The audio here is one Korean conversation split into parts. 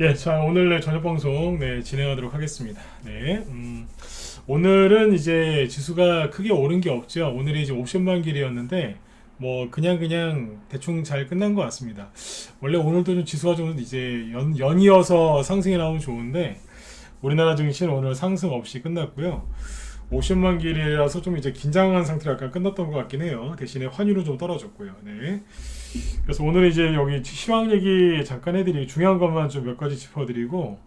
예, 자, 오늘 저녁 방송 진행하도록 하겠습니다. 오늘은 이제 지수가 크게 오른 게 없죠. 오늘이 이제 옵션만 길이었는데 뭐 그냥 대충 잘 끝난 것 같습니다. 원래 오늘도 좀 지수가 좀 이제 연이어서 상승이 나오면 좋은데 우리나라 증시는 오늘 상승 없이 끝났고요. 옵션만 길이라서 좀 이제 긴장한 상태로 약간 끝났던 것 같긴 해요. 대신에 환율은 좀 떨어졌고요. 네. 그래서 오늘 이제 여기 시황 얘기 잠깐 해드리고 중요한 것만 좀 몇 가지 짚어드리고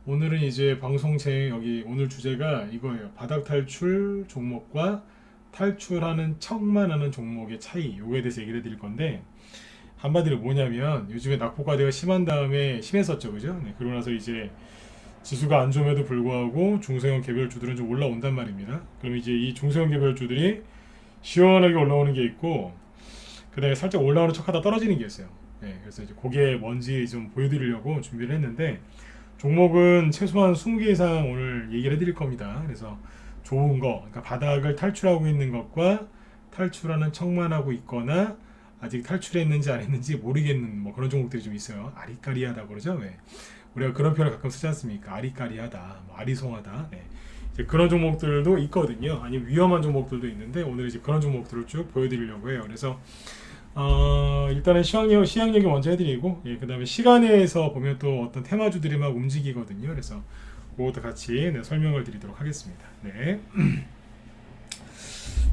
오늘은 이제 방송 여기 오늘 주제가 이거예요. 바닥 탈출 종목과 탈출하는 척만 하는 종목의 차이 요거에 대해서 얘기를 해드릴 건데 한마디로 뭐냐면 요즘에 낙폭과대가 심한 다음에 심했었죠, 그죠? 네, 그러고 나서 이제 지수가 안 좋음에도 불구하고 중소형 개별주들은 좀 올라온단 말입니다. 그럼 이제 이 중소형 개별주들이 시원하게 올라오는 게 있고 그 다음에 살짝 올라오는 척하다 떨어지는 게 있어요. 네, 그래서 이제 그게 뭔지 좀 보여드리려고 준비를 했는데 종목은 최소한 20개 이상 오늘 얘기를 해드릴 겁니다. 그래서 좋은 거, 그러니까 바닥을 탈출하고 있는 것과 탈출하는 척만 하고 있거나 아직 탈출했는지 안 했는지 모르겠는 뭐 그런 종목들이 좀 있어요. 아리까리하다 그러죠. 네. 우리가 그런 표현을 가끔 쓰지 않습니까? 아리까리하다, 뭐 아리송하다. 네. 이제 그런 종목들도 있거든요. 아니면 위험한 종목들도 있는데 오늘 이제 그런 종목들을 쭉 보여드리려고 해요. 그래서 일단은 시황 얘기 먼저 해드리고, 그 다음에 시간에서 보면 또 어떤 테마주들이 막 움직이거든요. 그래서 그것도 같이 설명을 드리도록 하겠습니다. 네.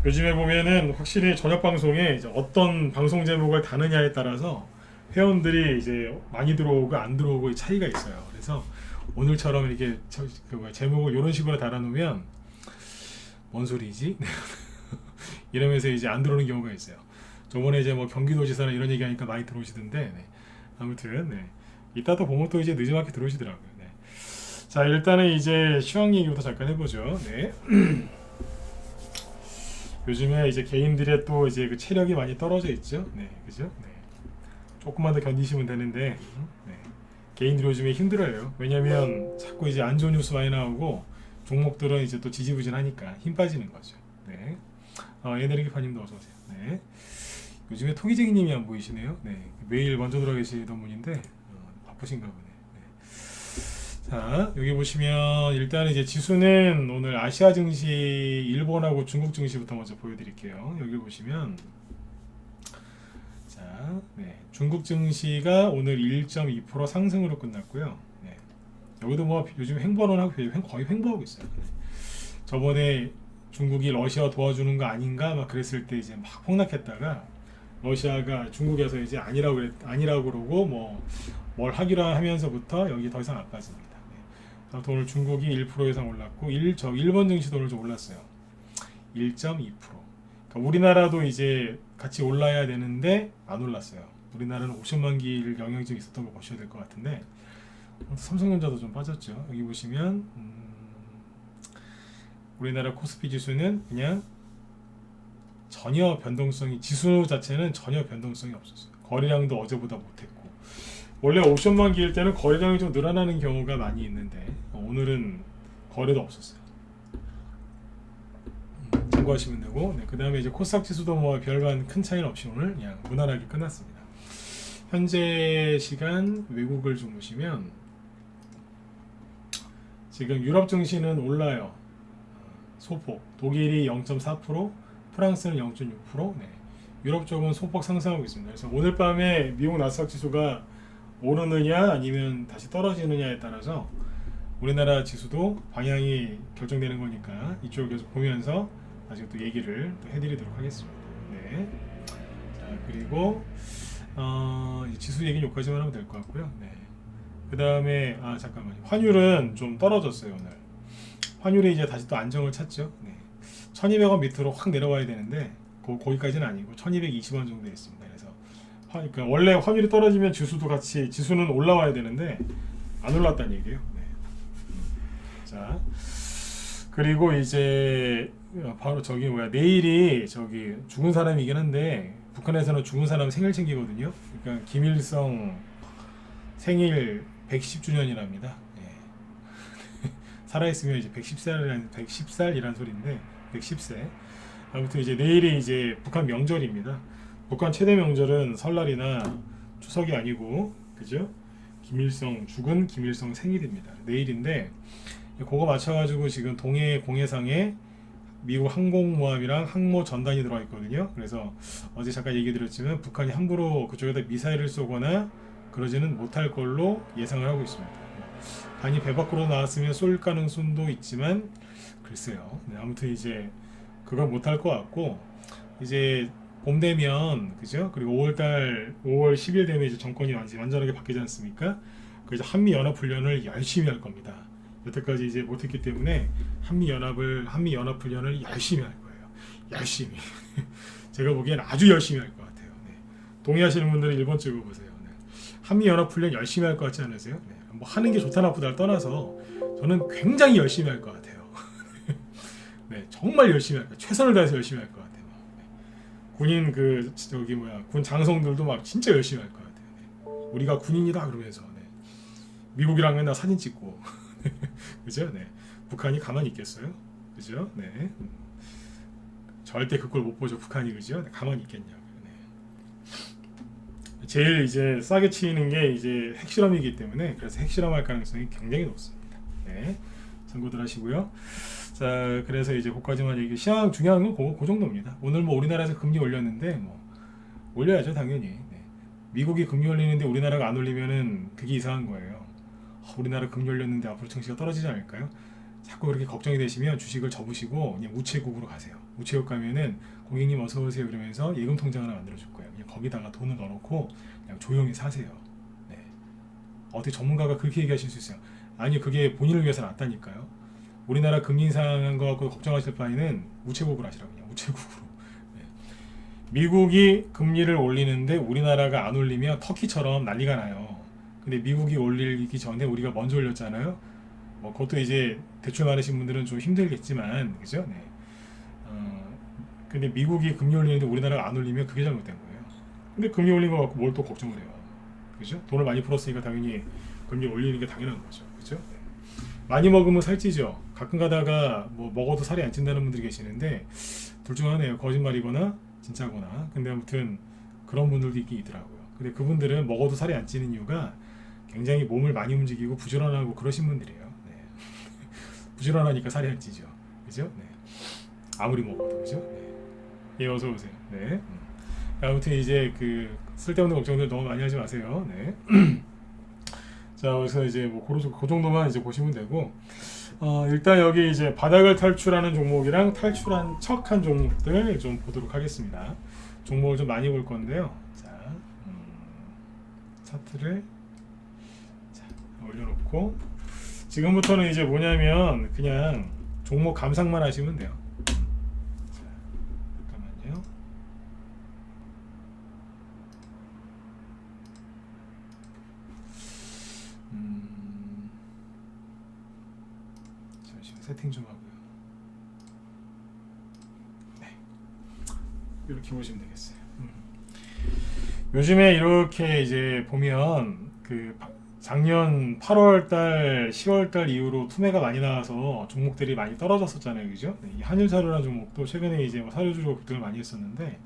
요즘에 보면은 확실히 저녁 방송에 이제 어떤 방송 제목을 다느냐에 따라서 회원들이 이제 많이 들어오고 안 들어오고의 차이가 있어요. 그래서 오늘처럼 이렇게 제목을 이런 식으로 달아놓으면 뭔 소리지? 이러면서 이제 안 들어오는 경우가 있어요. 저번에 이제 뭐 경기도지사나 이런 얘기하니까 많이 들어오시던데, 아무튼 이따 또 보면 또 이제 늦지막히 들어오시더라고요. 자, 일단은 이제 시황 얘기부터 잠깐 해보죠. 요즘에 이제 개인들의 또 이제 그 체력이 많이 떨어져 있죠. 그죠? 조금만 더 견디시면 되는데, 개인들이 요즘에 힘들어요. 왜냐면 자꾸 이제 안 좋은 뉴스 많이 나오고 종목들은 이제 또 지지부진하니까 힘 빠지는 거죠. 에너지파님도 어서 오세요. 요즘에 토기쟁이님이 안 보이시네요. 매일 먼저 들어와 계시던 분인데 바쁘신가 보네. 자, 여기 보시면 일단 이제 지수는 오늘 아시아 증시, 일본하고 중국 증시부터 먼저 보여드릴게요. 여기 보시면 자, 중국 증시가 오늘 1.2% 상승으로 끝났고요. 여기도 뭐 요즘 횡보론하고 거의 횡보하고 있어요. 저번에 중국이 러시아 도와주는 거 아닌가 막 그랬을 때 이제 막 폭락했다가 러시아가 중국에서 이제 아니라고 그러고 뭐 뭘 하기로 하면서부터 여기 더 이상 안 빠집니다. 오늘 중국이 1% 이상 올랐고 일본 증시도 오늘 좀 올랐어요. 1.2%. 그러니까 우리나라도 이제 같이 올라야 되는데 안 올랐어요. 우리나라는 옵션만 길 영향이 좀 있었던 거 보셔야 될 것 같은데 삼성전자도 좀 빠졌죠. 여기 보시면 우리나라 코스피 지수는 그냥 전혀 변동성이 지수 자체는 전혀 변동성이 없었어요. 거래량도 어제보다 못했고 원래 옵션만 기일 때는 거래량이 좀 늘어나는 경우가 많이 있는데 오늘은 거래도 없었어요. 참고하시면 되고 그 다음에 이제 코스닥 지수도 뭐 별반 큰 차이는 없이 오늘 그냥 무난하게 끝났습니다. 현재 시간 외국을 좀 보시면 지금 유럽 증시는 올라요. 소폭 독일이 0.4%, 프랑스는 0.6%, 유럽 쪽은 소폭 상승하고 있습니다. 그래서 오늘 밤에 미국 나스닥 지수가 오르느냐 아니면 다시 떨어지느냐에 따라서 우리나라 지수도 방향이 결정되는 거니까 이쪽을 계속 보면서 나중에 또 얘기를 또 해드리도록 하겠습니다. 자, 그리고 지수 얘기는 여기까지만 하면 될 것 같고요. 그 다음에 잠깐만요. 환율은 좀 떨어졌어요. 오늘 환율이 이제 다시 또 안정을 찾죠. 1200원 밑으로 확 내려와야 되는데 거기까지는 아니고 1220원 정도 있습니다. 그래서 그러니까 원래 환율이 떨어지면 지수는 올라와야 되는데 안 올랐다는 얘기예요. 자, 그리고 이제 바로 내일이 죽은 사람이긴 한데 북한에서는 죽은 사람 생일 챙기거든요. 그러니까 김일성 생일 110주년이랍니다. 살아있으면 이제 110살이란 소리인데 110세. 아무튼 이제 내일이 이제 북한 명절입니다. 북한 최대 명절은 설날이나 추석이 아니고 그죠? 김일성 죽은 김일성 생일입니다. 내일인데 그거 맞춰가지고 지금 동해 공해상에 미국 항공모함이랑 항모 전단이 들어와 있거든요. 그래서 어제 잠깐 얘기 드렸지만 북한이 함부로 그쪽에다 미사일을 쏘거나 그러지는 못할 걸로 예상을 하고 있습니다. 단이 배 밖으로 나왔으면 쏠 가능성도 있지만 글쎄요. 네, 아무튼 이제 그걸 못할 것 같고 이제 봄 되면 그죠? 그리고 5월 10일 되면 이제 정권이 완전하게 바뀌지 않습니까? 그래서 한미 연합 훈련을 열심히 할 겁니다. 여태까지 이제 못했기 때문에 한미 연합 훈련을 열심히 할 거예요. 열심히. 제가 보기엔 아주 열심히 할 것 같아요. 네. 동의하시는 분들은 1번 찍어보세요. 네. 한미 연합 훈련 열심히 할 것 같지 않으세요? 네. 뭐 하는 게 좋다 나쁘다를 떠나서 저는 굉장히 열심히 할 것 같아요. 네, 정말 열심히 할 거예요. 최선을 다해서 열심히 할 것 같아요. 네. 군인 군 장성들도 막 진짜 열심히 할 것 같아요. 네. 우리가 군인이다 그러면서 네. 미국이랑 맨날 사진 찍고 그죠? 네. 북한이 가만히 있겠어요? 그죠? 네. 절대 그걸 못 보죠. 북한이 그죠? 네. 가만히 있겠냐고. 네. 제일 이제 싸게 치는 게 이제 핵실험이기 때문에 그래서 핵실험할 가능성이 굉장히 높습니다. 네. 참고들 하시고요. 자, 그래서 이제 거기까지만 얘기. 시황 중요한 건 그 정도입니다. 오늘 뭐 우리나라에서 금리 올렸는데 뭐 올려야죠, 당연히. 네. 미국이 금리 올리는데 우리나라가 안 올리면은 그게 이상한 거예요. 우리나라 금리 올렸는데 앞으로 증시가 떨어지지 않을까요? 자꾸 그렇게 걱정이 되시면 주식을 접으시고 그냥 우체국으로 가세요. 우체국 가면은 고객님 어서 오세요 그러면서 예금 통장 하나 만들어 줄 거예요. 그냥 거기다가 돈을 넣어놓고 그냥 조용히 사세요. 네. 어떻게 전문가가 그렇게 얘기하실 수 있어요? 아니 그게 본인을 위해서 낫다니까요. 우리나라 금리 인상한 거 갖고 걱정하실 바에는 우체국으로 하시라고 그냥 우체국으로. 네. 미국이 금리를 올리는데 우리나라가 안 올리면 터키처럼 난리가 나요. 근데 미국이 올리기 전에 우리가 먼저 올렸잖아요. 뭐 그것도 이제 대출 많으신 분들은 좀 힘들겠지만 그죠? 네. 근데 미국이 금리 올리는데 우리나라가 안 올리면 그게 잘못된 거예요. 근데 금리 올린 거 갖고 뭘 또 걱정을 해요. 그죠? 돈을 많이 풀었으니까 당연히 금리 올리는 게 당연한 거죠. 그죠? 네. 많이 먹으면 살찌죠. 가끔 가다가 뭐 먹어도 살이 안 찐다는 분들이 계시는데 둘 중 하나예요. 거짓말이거나 진짜거나. 근데 아무튼 그런 분들도 있긴 있더라고요. 근데 그분들은 먹어도 살이 안 찌는 이유가 굉장히 몸을 많이 움직이고 부지런하고 그러신 분들이에요. 네. 부지런하니까 살이 안 찌죠. 그죠? 네. 아무리 먹어도 그죠? 네. 예, 어서 오세요. 네. 아무튼 이제 그 쓸데없는 걱정들 너무 많이 하지 마세요. 네. 자, 그래서 이제 뭐 그 정도만 이제 보시면 되고, 일단 여기 이제 바닥을 탈출하는 종목이랑 탈출한 척한 종목들 좀 보도록 하겠습니다. 종목을 좀 많이 볼 건데요. 자, 차트를 자, 올려놓고 지금부터는 이제 뭐냐면 그냥 종목 감상만 하시면 돼요. 자, 잠깐만요. 잠시만 세팅 좀 하고요. 네, 이렇게 보시면 되겠어요. 요즘에 이렇게 이제 보면 그 작년 8월달, 10월달 이후로 투매가 많이 나와서 종목들이 많이 떨어졌었잖아요, 그죠? 네, 이 한일사료라는 종목도 최근에 이제 뭐 사료주로 급등을 많이 했었는데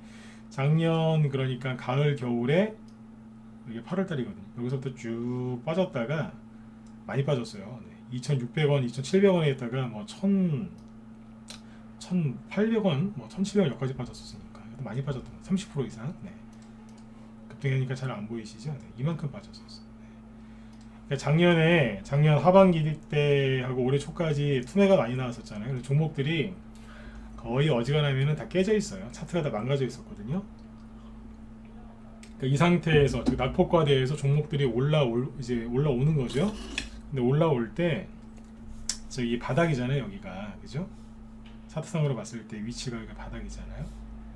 작년 그러니까 가을 겨울에 이게 8월달이거든요. 여기서부터 쭉 빠졌다가 많이 빠졌어요. 네, 2,600원, 2,700원에 있다가 뭐 1,800원, 뭐 1,700원 여기까지 빠졌었으니까 많이 빠졌던 거, 30% 이상. 네. 급등하니까 잘 안 보이시죠? 네, 이만큼 빠졌었어요. 네. 작년 하반기 때하고 올해 초까지 투매가 많이 나왔었잖아요. 그래서 종목들이 거의 어지간하면은 다 깨져 있어요. 차트가 다 망가져 있었거든요. 그러니까 이 상태에서 즉 낙폭과대에서 종목들이 올라오는 거죠. 근데 올라올 때 저기 바닥이잖아요, 여기가. 그죠? 차트상으로 봤을 때 위치가 여기가 바닥이잖아요.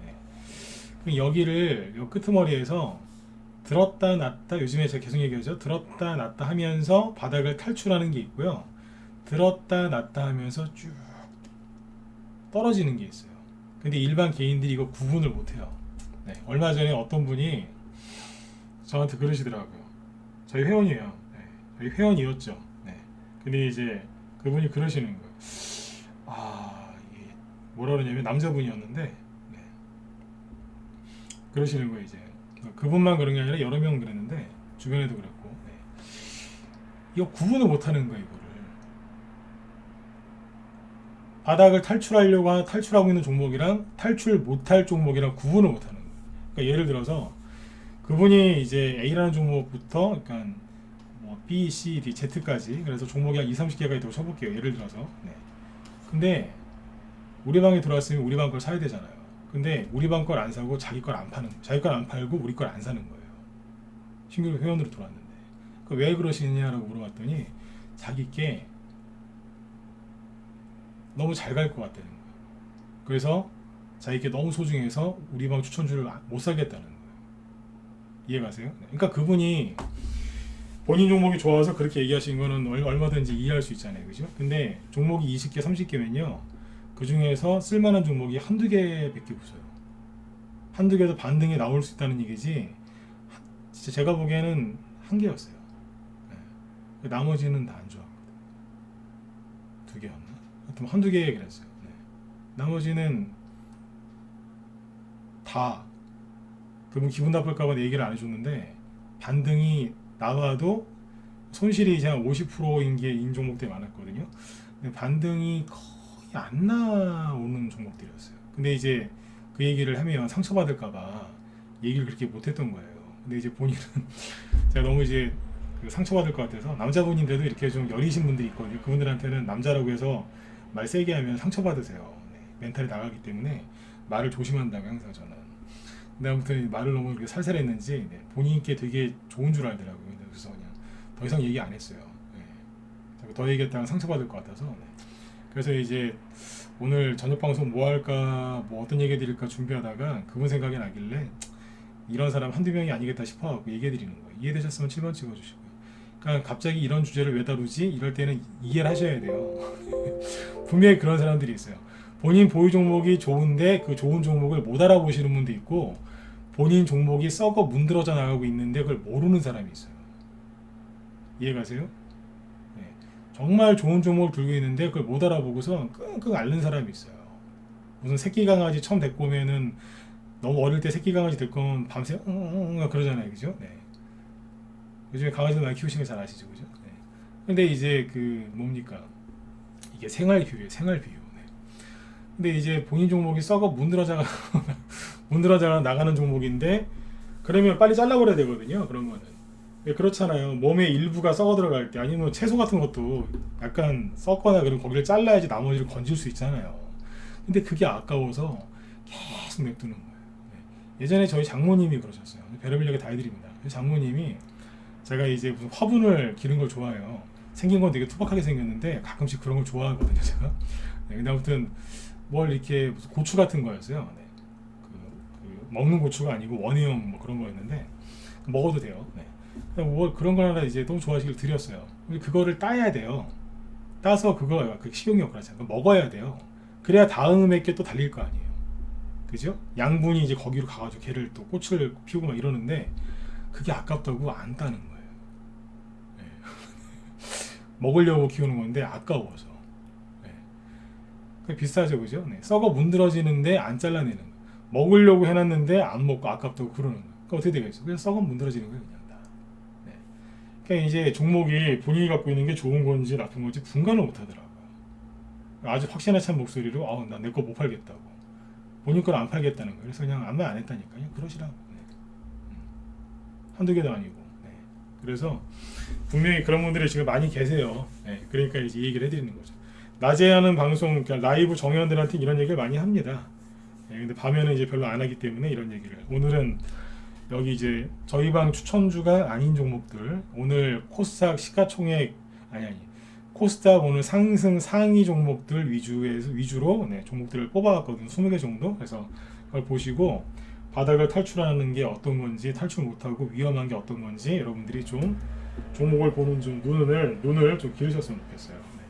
네. 그럼 여기를 요 끄트머리에서 들었다 놨다, 요즘에 제가 계속 얘기하죠. 들었다 놨다 하면서 바닥을 탈출하는 게 있고요. 들었다 놨다 하면서 쭉 떨어지는 게 있어요. 근데 일반 개인들이 이거 구분을 못해요. 네. 얼마 전에 어떤 분이 저한테 그러시더라고요. 저희 회원이에요. 네. 저희 회원이었죠. 네. 근데 이제 그분이 그러시는 거예요. 이게 뭐라 그러냐면 남자분이었는데, 네. 그러시는 거예요, 이제. 그분만 그런 게 아니라 여러 명 그랬는데, 주변에도 그랬고, 네. 이거 구분을 못하는 거예요. 이거를 바닥을 탈출하고 있는 종목이랑 탈출 못할 종목이랑 구분을 못하는 거예요. 그러니까 예를 들어서 그분이 이제 A라는 종목부터 그러니까 뭐 B, C, D, Z까지 그래서 종목이 한 2, 30개가 있다고 쳐볼게요. 예를 들어서. 네. 근데 우리 방에 들어왔으면 우리 방 걸 사야 되잖아요. 근데 우리 방 걸 안 사고 자기 걸 안 파는 거예요. 자기 걸 안 팔고 우리 걸 안 사는 거예요. 신규 회원으로 들어왔는데 왜 그러시느냐라고 물어봤더니 자기께 너무 잘 갈 것 같다는 거예요. 그래서 자기께 너무 소중해서 우리 방 추천주를 못 사겠다는 거예요. 이해가세요? 그러니까 그분이 본인 종목이 좋아서 그렇게 얘기하신 거는 얼마든지 이해할 수 있잖아요. 그죠? 근데 종목이 20개, 30개면요. 그 중에서 쓸만한 종목이 한두 개밖에 없어요. 한두 개도 반등이 나올 수 있다는 얘기지, 진짜 제가 보기에는 한 개였어요. 네. 나머지는 다 안 좋아합니다. 두 개였나? 하여튼 한두 개 그랬어요. 네. 나머지는 다 그분 기분 나쁠까봐 얘기를 안 해줬는데 반등이 나와도 손실이 이제 한 50%인 게 인종목들이 많았거든요. 근데 반등이 거의 안 나오는 종목들이었어요. 근데 이제 그 얘기를 하면 상처받을까봐 얘기를 그렇게 못했던 거예요. 근데 이제 본인은 제가 너무 이제 그 상처받을 것 같아서, 남자분인데도 이렇게 좀 여리신 분들이 있거든요. 그분들한테는 남자라고 해서 말 세게 하면 상처받으세요. 네, 멘탈이 나가기 때문에 말을 조심한다고 항상 저는. 근데 아무튼 말을 너무 이렇게 살살했는지 네, 본인께 되게 좋은 줄 알더라고요. 그래서 그냥 더 이상 얘기 안 했어요. 네. 더 얘기했다가 상처받을 것 같아서. 네. 그래서 이제 오늘 저녁 방송 뭐 할까, 뭐 어떤 얘기 드릴까 준비하다가 그분 생각이 나길래 이런 사람 한두 명이 아니겠다 싶어갖고 얘기해 드리는 거예요. 이해되셨으면 7번 찍어주시고요. 그러니까 갑자기 이런 주제를 왜 다루지? 이럴 때는 이해를 하셔야 돼요. 분명히 그런 사람들이 있어요. 본인 보유 종목이 좋은데 그 좋은 종목을 못 알아보시는 분도 있고, 본인 종목이 썩어 문드러져 나가고 있는데 그걸 모르는 사람이 있어요. 이해가세요? 네. 정말 좋은 종목을 들고 있는데 그걸 못 알아보고서 끙끙 앓는 사람이 있어요. 무슨 새끼 강아지 처음 데리고 오면은, 너무 어릴 때 새끼 강아지 데리고 오면 밤새 그러잖아요. 그죠? 네. 요즘에 강아지들 많이 키우시는 거 잘 아시죠? 그죠? 네. 근데 이제 그 뭡니까? 이게 생활 비유예요. 생활 비유. 네. 근데 이제 본인 종목이 썩어 문드러져 나가는 종목인데, 그러면 빨리 잘라버려야 되거든요. 그런 거는. 그렇잖아요. 몸의 일부가 썩어 들어갈 때, 아니면 채소 같은 것도 약간 썩거나 그러면 거기를 잘라야지 나머지를 건질 수 있잖아요. 근데 그게 아까워서 계속 냅두는 거예요. 네. 예전에 저희 장모님이 그러셨어요. 별의별 얘기 다 해드립니다. 장모님이, 제가 이제 무슨 화분을 기른 걸 좋아해요. 생긴 건 되게 투박하게 생겼는데 가끔씩 그런 걸 좋아하거든요, 제가. 네, 근데 아무튼 뭘 이렇게 무슨 고추 같은 거였어요. 네. 그 먹는 고추가 아니고 원형 뭐 그런 거였는데 먹어도 돼요. 네. 뭐 그런 걸 하나 이제 너무 좋아하시길 드렸어요. 근데 그거를 따야 돼요. 따서 그거 그 식용유 그렇잖아요. 먹어야 돼요. 그래야 다음에 게 또 달릴 거 아니에요. 그죠? 양분이 이제 거기로 가가지고 걔를 또 꽃을 피우고 막 이러는데 그게 아깝다고 안 따는 거예요. 네. 먹으려고 키우는 건데 아까워서. 네. 비슷하죠, 그죠? 네. 썩어 문드러지는데 안 잘라내는 거. 먹으려고 해놨는데 안 먹고 아깝다고 그러는 거. 그러니까 어떻게 되겠어? 그냥 썩어 문드러지는 거예요, 그냥 다. 네. 그러니까 이제 종목이 본인이 갖고 있는 게 좋은 건지 나쁜 건지 분간을 못 하더라고요. 아주 확신에 찬 목소리로 나 내 거 못 팔겠다고. 본인 걸 안 팔겠다는 거예요. 그래서 그냥 아무 말 안 했다니까요. 그러시라고. 네. 한두 개도 아니고. 네. 그래서 분명히 그런 분들이 지금 많이 계세요. 네. 그러니까 이제 이 얘기를 해드리는 거죠. 낮에 하는 방송, 그러니까 라이브 정회원들한테 이런 얘기를 많이 합니다. 네. 근데 밤에는 이제 별로 안 하기 때문에 이런 얘기를. 오늘은 여기 이제 저희 방 추천주가 아닌 종목들, 오늘 코스닥 시가총액 코스닥 오늘 상승 상위 종목들 위주로 네, 종목들을 뽑아왔거든요. 20개 정도. 그래서 그걸 보시고 바닥을 탈출하는 게 어떤 건지, 탈출 못하고 위험한 게 어떤 건지 여러분들이 좀 종목을 보는 좀 눈을 좀 기르셨으면 좋겠어요. 네.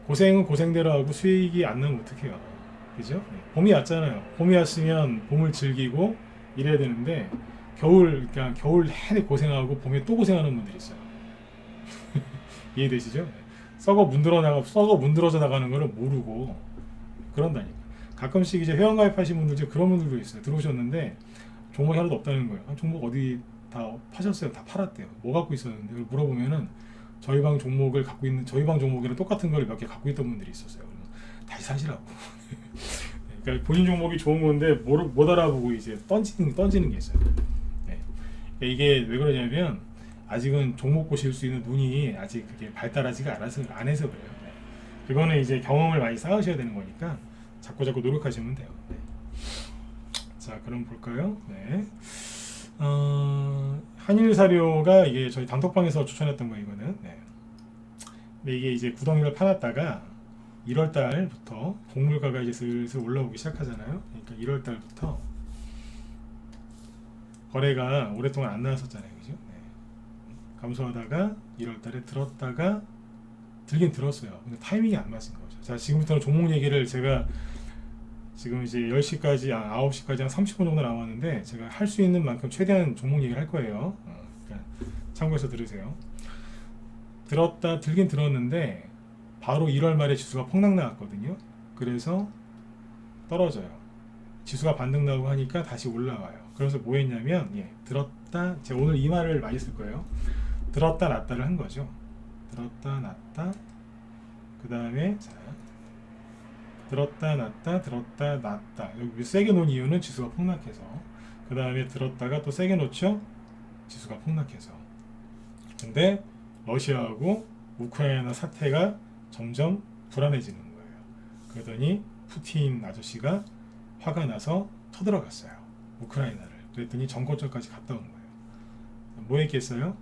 고생은 고생대로 하고 수익이 안 나면 어떡해요. 그죠? 네. 봄이 왔잖아요. 봄이 왔으면 봄을 즐기고 이래야 되는데, 그러니까 겨울 내내 고생하고 봄에 또 고생하는 분들이 있어요. 이해되시죠? 썩어 문드러져 나가는 거를 모르고 그런다니까. 가끔씩 이제 회원 가입하신 분들 중에 그런 분들도 있어요. 들어오셨는데 종목이 하나도 없다는 거예요. 종목 어디 다 파셨어요? 다 팔았대요. 뭐 갖고 있었는데 물어보면은 저희 방 종목을 갖고 있는 저희 방 종목이랑 똑같은 걸 몇 개 갖고 있던 분들이 있었어요. 그러면 다시 사시라고. 그러니까 본인 종목이 좋은 건데 못 알아보고 이제 던지는 게 있어요. 네. 그러니까 이게 왜 그러냐면 아직은 종목 보실 수 있는 눈이 아직 그게 발달하지가 않아서 안 해서 그래요. 네. 그거는 이제 경험을 많이 쌓으셔야 되는 거니까 자꾸 노력하시면 돼요. 네. 자, 그럼 볼까요? 네. 한일사료가 이게 저희 단톡방에서 추천했던 거 이거는. 네. 근데 이게 이제 구덩이를 파놨다가 1월 달부터 곡물가가 이제 슬슬 올라오기 시작하잖아요. 그러니까 1월 달부터 거래가 오랫동안 안 나왔었잖아요, 그죠? 네. 감소하다가 1월 달에 들었다가 들긴 들었어요. 근데 타이밍이 안 맞은 거죠. 자, 지금부터는 종목 얘기를 제가 지금 이제 10시까지, 9시까지 한 30분 정도 남았는데 제가 할 수 있는 만큼 최대한 종목 얘기를 할 거예요. 그러니까 참고해서 들으세요. 들긴 들었는데 바로 1월 말에 지수가 폭락 나왔거든요. 그래서 떨어져요. 지수가 반등 나오고 하니까 다시 올라와요. 그래서 뭐 했냐면 들었다, 제가 오늘 이 말을 많이 쓸 거예요. 들었다 놨다를 한 거죠. 들었다 놨다, 그 다음에 들었다 놨다 들었다 놨다. 여기 세게 놓은 이유는 지수가 폭락해서, 그 다음에 들었다가 또 세게 놓죠, 지수가 폭락해서. 근데 러시아하고 우크라이나 사태가 점점 불안해지는 거예요. 그러더니 푸틴 아저씨가 화가 나서 터들어갔어요, 우크라이나를. 그랬더니 정거장까지 갔다 온 거예요. 뭐 했겠어요?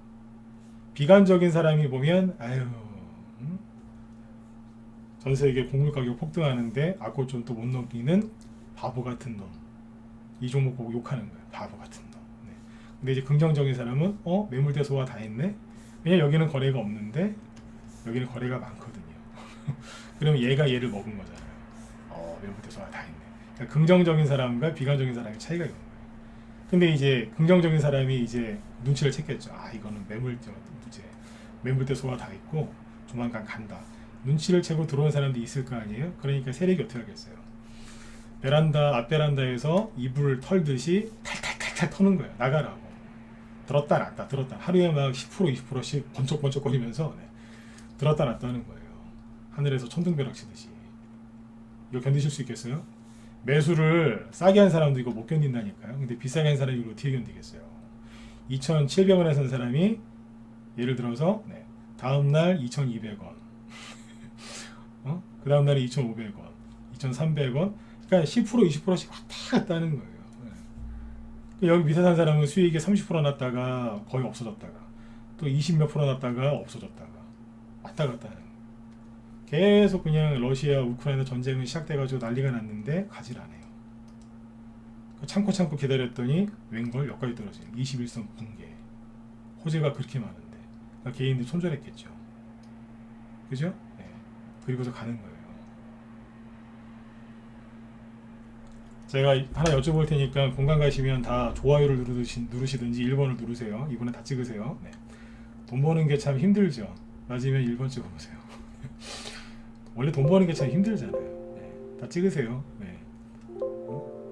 비관적인 사람이 보면 전 세계 곡물 가격 폭등하는데 아코존 또 못 넘기는 바보 같은 놈. 이 종목 보고 욕하는 거예요. 바보 같은 놈. 네. 근데 이제 긍정적인 사람은 매물대 소화 다 했네. 왜냐 여기는 거래가 없는데 여기는 거래가 많거든요. 그러면 얘가 얘를 먹은 거잖아요. 매물대 소화 다 했네. 그러니까 긍정적인 사람과 비관적인 사람의 차이가 있는 거예요. 근데 이제 긍정적인 사람이 이제 눈치를 챘겠죠. 이거는 매물대 소화 다 했고 조만간 간다. 눈치를 채고 들어온 사람도 있을 거 아니에요. 그러니까 세력이 어떻게 하겠어요? 앞 베란다에서 이불을 털듯이 탈탈탈탈 터는 거예요. 나가라고. 들었다 놨다 들었다. 하루에 막 10% 20%씩 번쩍번쩍거리면서 들었다 놨다 하는 거예요. 하늘에서 천둥벼락 치듯이. 이거 견디실 수 있겠어요? 매수를 싸게 한 사람도 이거 못 견딘다니까요. 근데 비싸게 한 사람이 이걸 어떻게 견디겠어요? 2,700원에 산 사람이 예를 들어서 다음날 2,200원, 그 다음날에 2,500원, 2,300원, 그러니까 10% 20%씩 왔다 갔다 하는 거예요. 여기 밑에 산 사람은 수익이 30% 났다가 거의 없어졌다가 또 20몇 % 났다가 없어졌다가 왔다 갔다 하는 거예요. 계속 그냥 러시아 우크라이나 전쟁이 시작돼가지고 난리가 났는데 가질 않아요. 참고 기다렸더니 웬걸 여기까지 떨어지는 21선 붕괴. 호재가 그렇게 많은데 그러니까 개인들이 손절했겠죠. 그죠? 그리고서 가는 거예요. 제가 하나 여쭤볼 테니까 공감 가시면 다 좋아요를 누르시든지 1번을 누르세요. 2번은 다 찍으세요. 돈 버는 게 참 힘들죠. 맞으면 1번 찍어보세요. 원래 돈 버는 게 참 힘들잖아요. 다 찍으세요.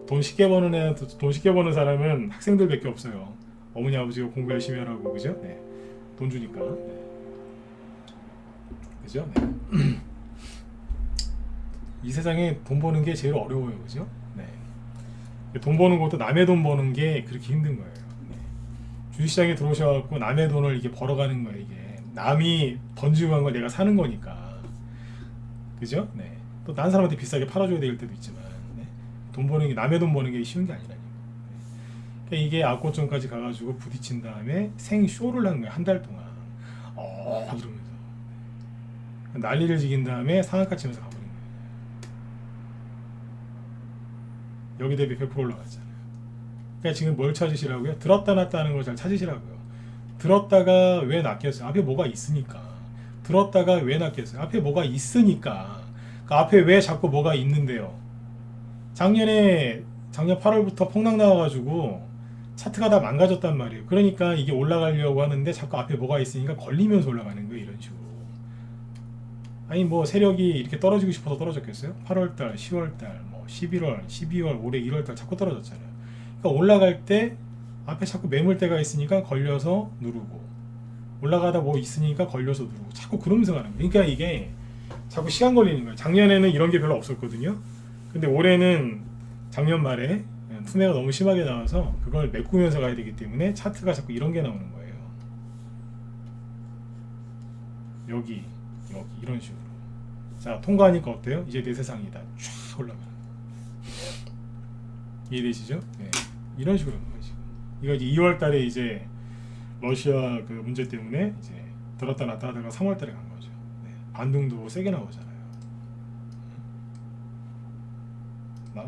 돈 쉽게 버는 사람은 학생들밖에 없어요. 어머니 아버지가 공부 열심히 하라고, 그죠? 돈 주니까. 그죠? 이 세상에 돈 버는 게 제일 어려워요, 그죠? 돈 버는 것도 남의 돈 버는 게 그렇게 힘든 거예요. 주식시장에 들어오셔갖고 남의 돈을 이게 벌어가는 거예요. 이게 남이 던지고 간 걸 내가 사는 거니까, 그죠? 또 다른 사람한테 비싸게 팔아줘야 될 때도 있지만, 돈 버는 게 남의 돈 버는 게 쉬운 게 아니라니까. 그러니까 이게 악고점까지 가가지고 부딪힌 다음에 생쇼를 한 거예요. 한 달 동안 이러면서 난리를 지긴 다음에 상한가 치면서 가버린 거예요. 여기 대비 100% 올라갔잖아요. 그러니까 지금 뭘 찾으시라고요? 들었다 놨다 하는 걸 잘 찾으시라고요. 들었다가 왜 놨겠어요? 앞에 뭐가 있으니까. 들었다가 왜 놨겠어요? 앞에 뭐가 있으니까. 그 앞에 왜 자꾸 뭐가 있는데요? 작년 8월부터 폭락 나와가지고 차트가 다 망가졌단 말이에요. 그러니까 이게 올라가려고 하는데 자꾸 앞에 뭐가 있으니까 걸리면서 올라가는 거예요. 이런 식으로. 아니 뭐 세력이 이렇게 떨어지고 싶어서 떨어졌겠어요? 8월달, 10월달, 뭐 11월, 12월, 올해 1월달 자꾸 떨어졌잖아요. 그러니까 올라갈 때 앞에 자꾸 매물대가 있으니까 걸려서 누르고, 올라가다 뭐 있으니까 걸려서 누르고 자꾸 그러면서 가는 거예요. 그러니까 이게 자꾸 시간 걸리는 거예요. 작년에는 이런 게 별로 없었거든요. 근데 올해는 작년 말에 투매가 너무 심하게 나와서 그걸 메꾸면서 가야 되기 때문에 차트가 자꾸 이런 게 나오는 거예요. 여기 이런 식으로. 자, 통과하니까 어때요? 이제 내 세상이다. 쫙 올라가는 거예요. 이해되시죠? 네. 이런 식으로 하는 거예요. 지금. 이거 이제 2월 달에 이제 러시아 그 문제 때문에 이제 들었다 놨다 하다가 3월 달에 간 거죠. 네. 반등도 세게 나오잖아요.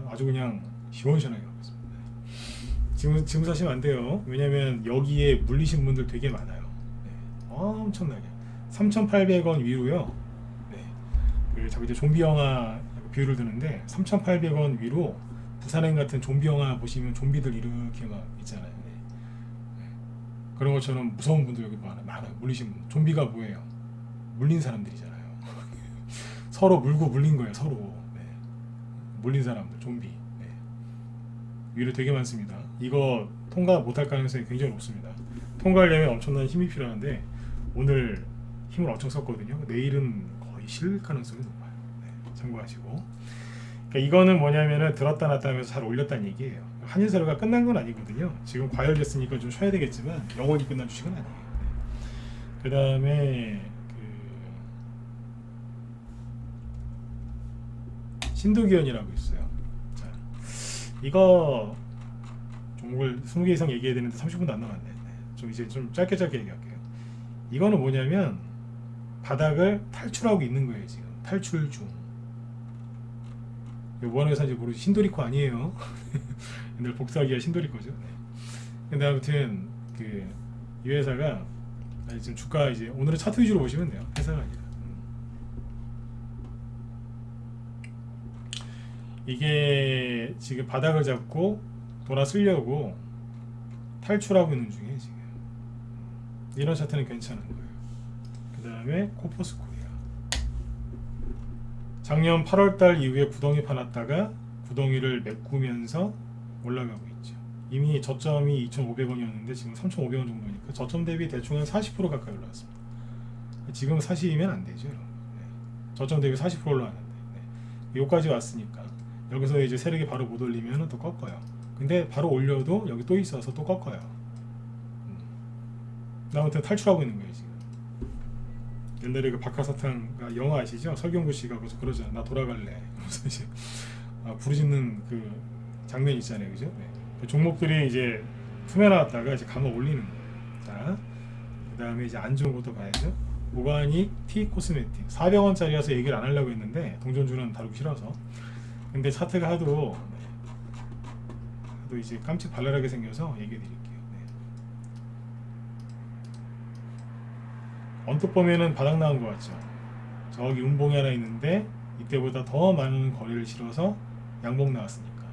아주 그냥 시원시원하게 가고 있습니다. 지금 사시면 안 돼요. 왜냐면 여기에 물리신 분들 되게 많아요. 네. 엄청나게 3,800원 위로요. 네. 그 자꾸 이제 좀비 영화 비유를 드는데 3,800원 위로 부산행 같은 좀비 영화 보시면 좀비들 이렇게 막 있잖아요. 네. 네. 그런 것처럼 무서운 분들 여기 많아요. 물리신 분. 좀비가 뭐예요? 물린 사람들이잖아요. 서로 물고 물린 거예요. 서로. 네. 물린 사람들, 좀비. 네. 위로 되게 많습니다. 이거 통과 못할 가능성이 굉장히 높습니다. 통과하려면 엄청난 힘이 필요한데 오늘 힘을 엄청 썼거든요. 내일은 거의 실 가능성이 높아요. 네. 참고하시고. 그러니까 이거는 뭐냐면은 들었다 놨다 하면서 잘 올렸다는 얘기예요. 한일세로가 끝난 건 아니거든요. 지금 과열됐으니까 좀 쉬어야 되겠지만 영원히 끝난 주식은 아니에요. 네. 그 다음에 신도기현이라고 있어요. 자, 이거 종목을 20개 이상 얘기해야 되는데 30분도 안 남았네. 네. 좀 이제 좀 짧게 얘기할게요. 이거는 뭐냐면 바닥을 탈출하고 있는 거예요. 지금 탈출 중. 뭐 하는 회사인지 모르지. 신도리코 아니에요. 옛날 복사기가 신도리코죠. 네. 근데 아무튼 이 회사가 지금 주가 이제 오늘은 차트 위주로 보시면 돼요. 회사가 아니라. 이게 지금 바닥을 잡고 돌아서려고 탈출하고 있는 중에 지금 이런 차트는 괜찮은 거예요. 그 다음에 코퍼스 코리아 작년 8월달 이후에 구덩이 파놨다가 구덩이를 메꾸면서 올라가고 있죠. 이미 저점이 2,500원이었는데 지금 3,500원 정도니까 저점 대비 대충 한 40% 가까이 올라왔습니다. 지금 사시면 안 되죠. 네. 저점 대비 40% 올라왔는데 네. 여기까지 왔으니까 여기서 이제 세력이 바로 못 올리면 또 꺾어요. 근데 바로 올려도 여기 또 있어서 또 꺾어요. 아무튼 탈출하고 있는 거예요 지금. 옛날에 그 박하사탕 영화 아시죠? 설경구 씨가 그러잖아. 나 돌아갈래. 그래서 이제 부르짖는 그 장면 있잖아요, 그죠? 네. 그 종목들이 이제 투매 나왔다가 이제 감아 올리는 거예요. 자, 그 다음에 이제 안 좋은 것도 봐야죠. 오가닉 T 코스메틱 400원짜리라서 얘기를 안 하려고 했는데 동전주는 다루기 싫어서. 근데 차트가 하도 이제 깜찍 발랄하게 생겨서 얘기해 드릴게요. 언뜻 보면은 바닥 나온 것 같죠. 저기 음봉이 하나 있는데 이때보다 더 많은 거래를 실어서 양봉 나왔으니까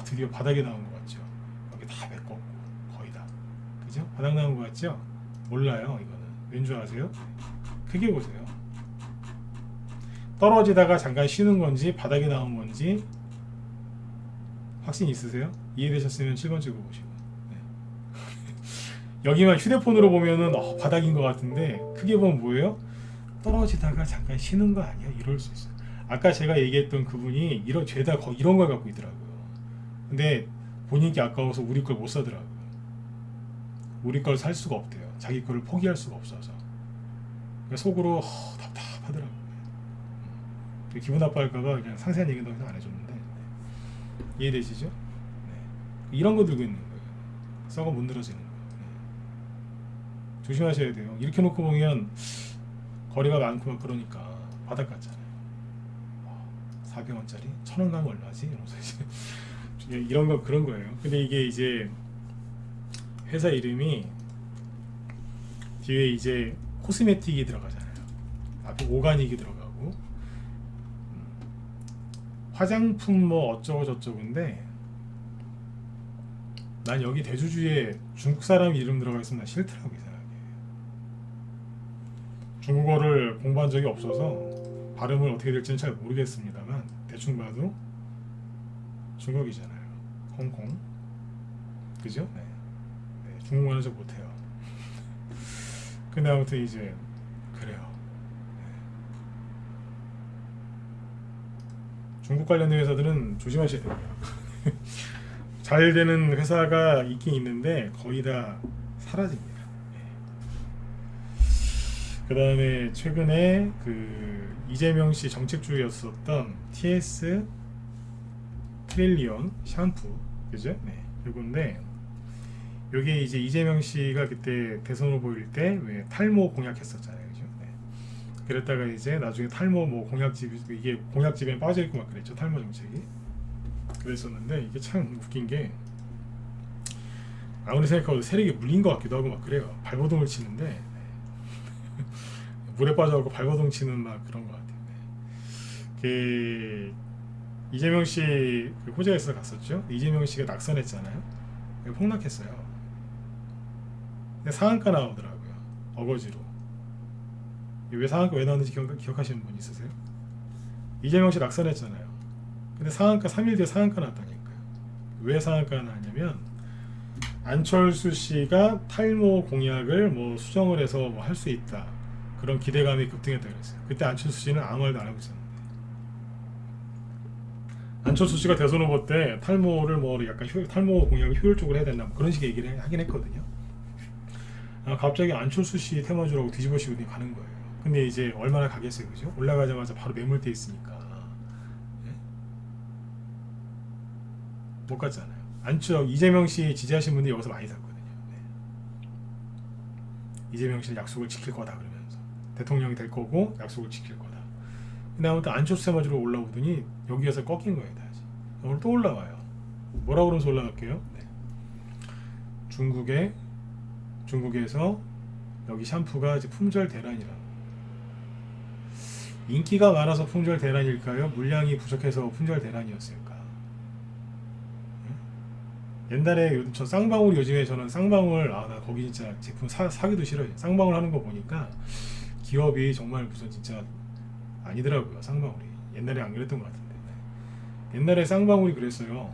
드디어 바닥에 나온 것 같죠. 여기 다 메꿨고 거의 다 그죠? 바닥 나온 것 같죠? 몰라요. 이거는 왠 줄 아세요? 크게 보세요. 떨어지다가 잠깐 쉬는 건지 바닥에 나온 건지 확신 있으세요? 이해되셨으면 7번 찍어 보시고. 여기만 휴대폰으로 보면은 바닥인 것 같은데 크게 보면 뭐예요? 떨어지다가 잠깐 쉬는 거 아니야? 이럴 수 있어요. 아까 제가 얘기했던 그분이 죄다 이런 걸 갖고 있더라고요. 근데 본인께 아까워서 우리 걸 못 사더라고요. 우리 걸 살 수가 없대요. 자기 거를 포기할 수가 없어서. 그러니까 속으로 답답하더라고요. 기분 나빠할까봐 그냥 상세한 얘기는 안 해줬는데 이해되시죠? 네. 이런 거 들고 있는 거예요. 썩어 못 늘어지는 거. 조심하셔야 돼요. 이렇게 놓고 보면 거리가 많고 막 그러니까 바닥 같잖아요. 400원짜리 1,000원 가면 얼마지? 이러면서 이제 이런 거 그런 거예요. 근데 이게 이제 회사 이름이 뒤에 이제 코스메틱이 들어가잖아요. 앞에 오가닉이 들어가고 화장품 뭐 어쩌고 저쩌고인데 난 여기 대주주에 중국 사람 이름 들어가 있으면 난 싫더라고 이상하게. 중국어를 공부한 적이 없어서 발음을 어떻게 될지는 잘 모르겠습니다만 대충 봐도 중국이잖아요. 홍콩 그죠? 네. 중국어는 잘 못해요. 근데 아무튼 이제 그래요. 중국 관련된 회사들은 조심하셔야 됩니다. 잘 되는 회사가 있긴 있는데 거의 다 사라집니다. 그 다음에 최근에 그 이재명 씨 정책주였었던 TS 트릴리온 샴푸, 그죠? 네, 요건데 요게 이제 이재명 씨가 그때 대선 후보일 때 왜 탈모 공약했었잖아요, 그죠? 네. 그랬다가 이제 나중에 탈모 뭐 공약집, 이게 공약집에 빠져 있고 막 그랬죠, 탈모 정책이. 그랬었는데 이게 참 웃긴 게 아무리 생각해도 세력이 물린 것 같기도 하고 막 그래요. 발버둥을 치는데 네. 물에 빠져갖고 발버둥 치는 막 그런 것 같아요. 네. 그 이재명 씨 그 호재에서 갔었죠. 이재명 씨가 낙선했잖아요. 폭락했어요. 근데 상한가 나오더라고요. 어거지로. 왜 상한가 왜 나왔는지 기억하시는 분 있으세요? 이재명 씨 낙선했잖아요. 근데 상한가 3일 뒤에 상한가 났다니까요. 왜 상한가 나냐면 안철수 씨가 탈모 공약을 뭐 수정을 해서 뭐 할 수 있다. 그런 기대감이 급등했다 그랬어요. 그때 안철수 씨는 아무 말도 안 하고 있었는데. 안철수 씨가 대선 후보 때 탈모를 뭐 약간 탈모 공약을 효율적으로 해야 된다 뭐 그런 식의 얘기를 하긴 했거든요. 갑자기 안철수 씨 테마주라고 뒤집어씌고 가는 거예요. 근데 이제 얼마나 가겠어요, 그죠? 올라가자마자 바로 매물돼 있으니까 예? 못 갔잖아요. 이재명 씨 지지하신 분들이 여기서 많이 샀거든요. 네. 이재명 씨는 약속을 지킬 거다 그러면서 대통령이 될 거고 약속을 지킬 거다. 근데 아무튼 안철수 테마주로 올라오더니 여기에서 꺾인 거예요, 다시. 오늘 또 올라와요. 뭐라 그러면서 올라갈게요? 네. 중국에서 여기 샴푸가 이제 품절 대란이라고. 인기가 많아서 품절 대란일까요? 물량이 부족해서 품절 대란이었을까? 옛날에 저 쌍방울, 요즘에 저는 쌍방울 나 거기 진짜 제품 사기도 싫어요. 쌍방울 하는 거 보니까 기업이 정말 무슨 진짜 아니더라고요. 쌍방울이 옛날에 안 그랬던 것 같은데. 옛날에 쌍방울이 그랬어요.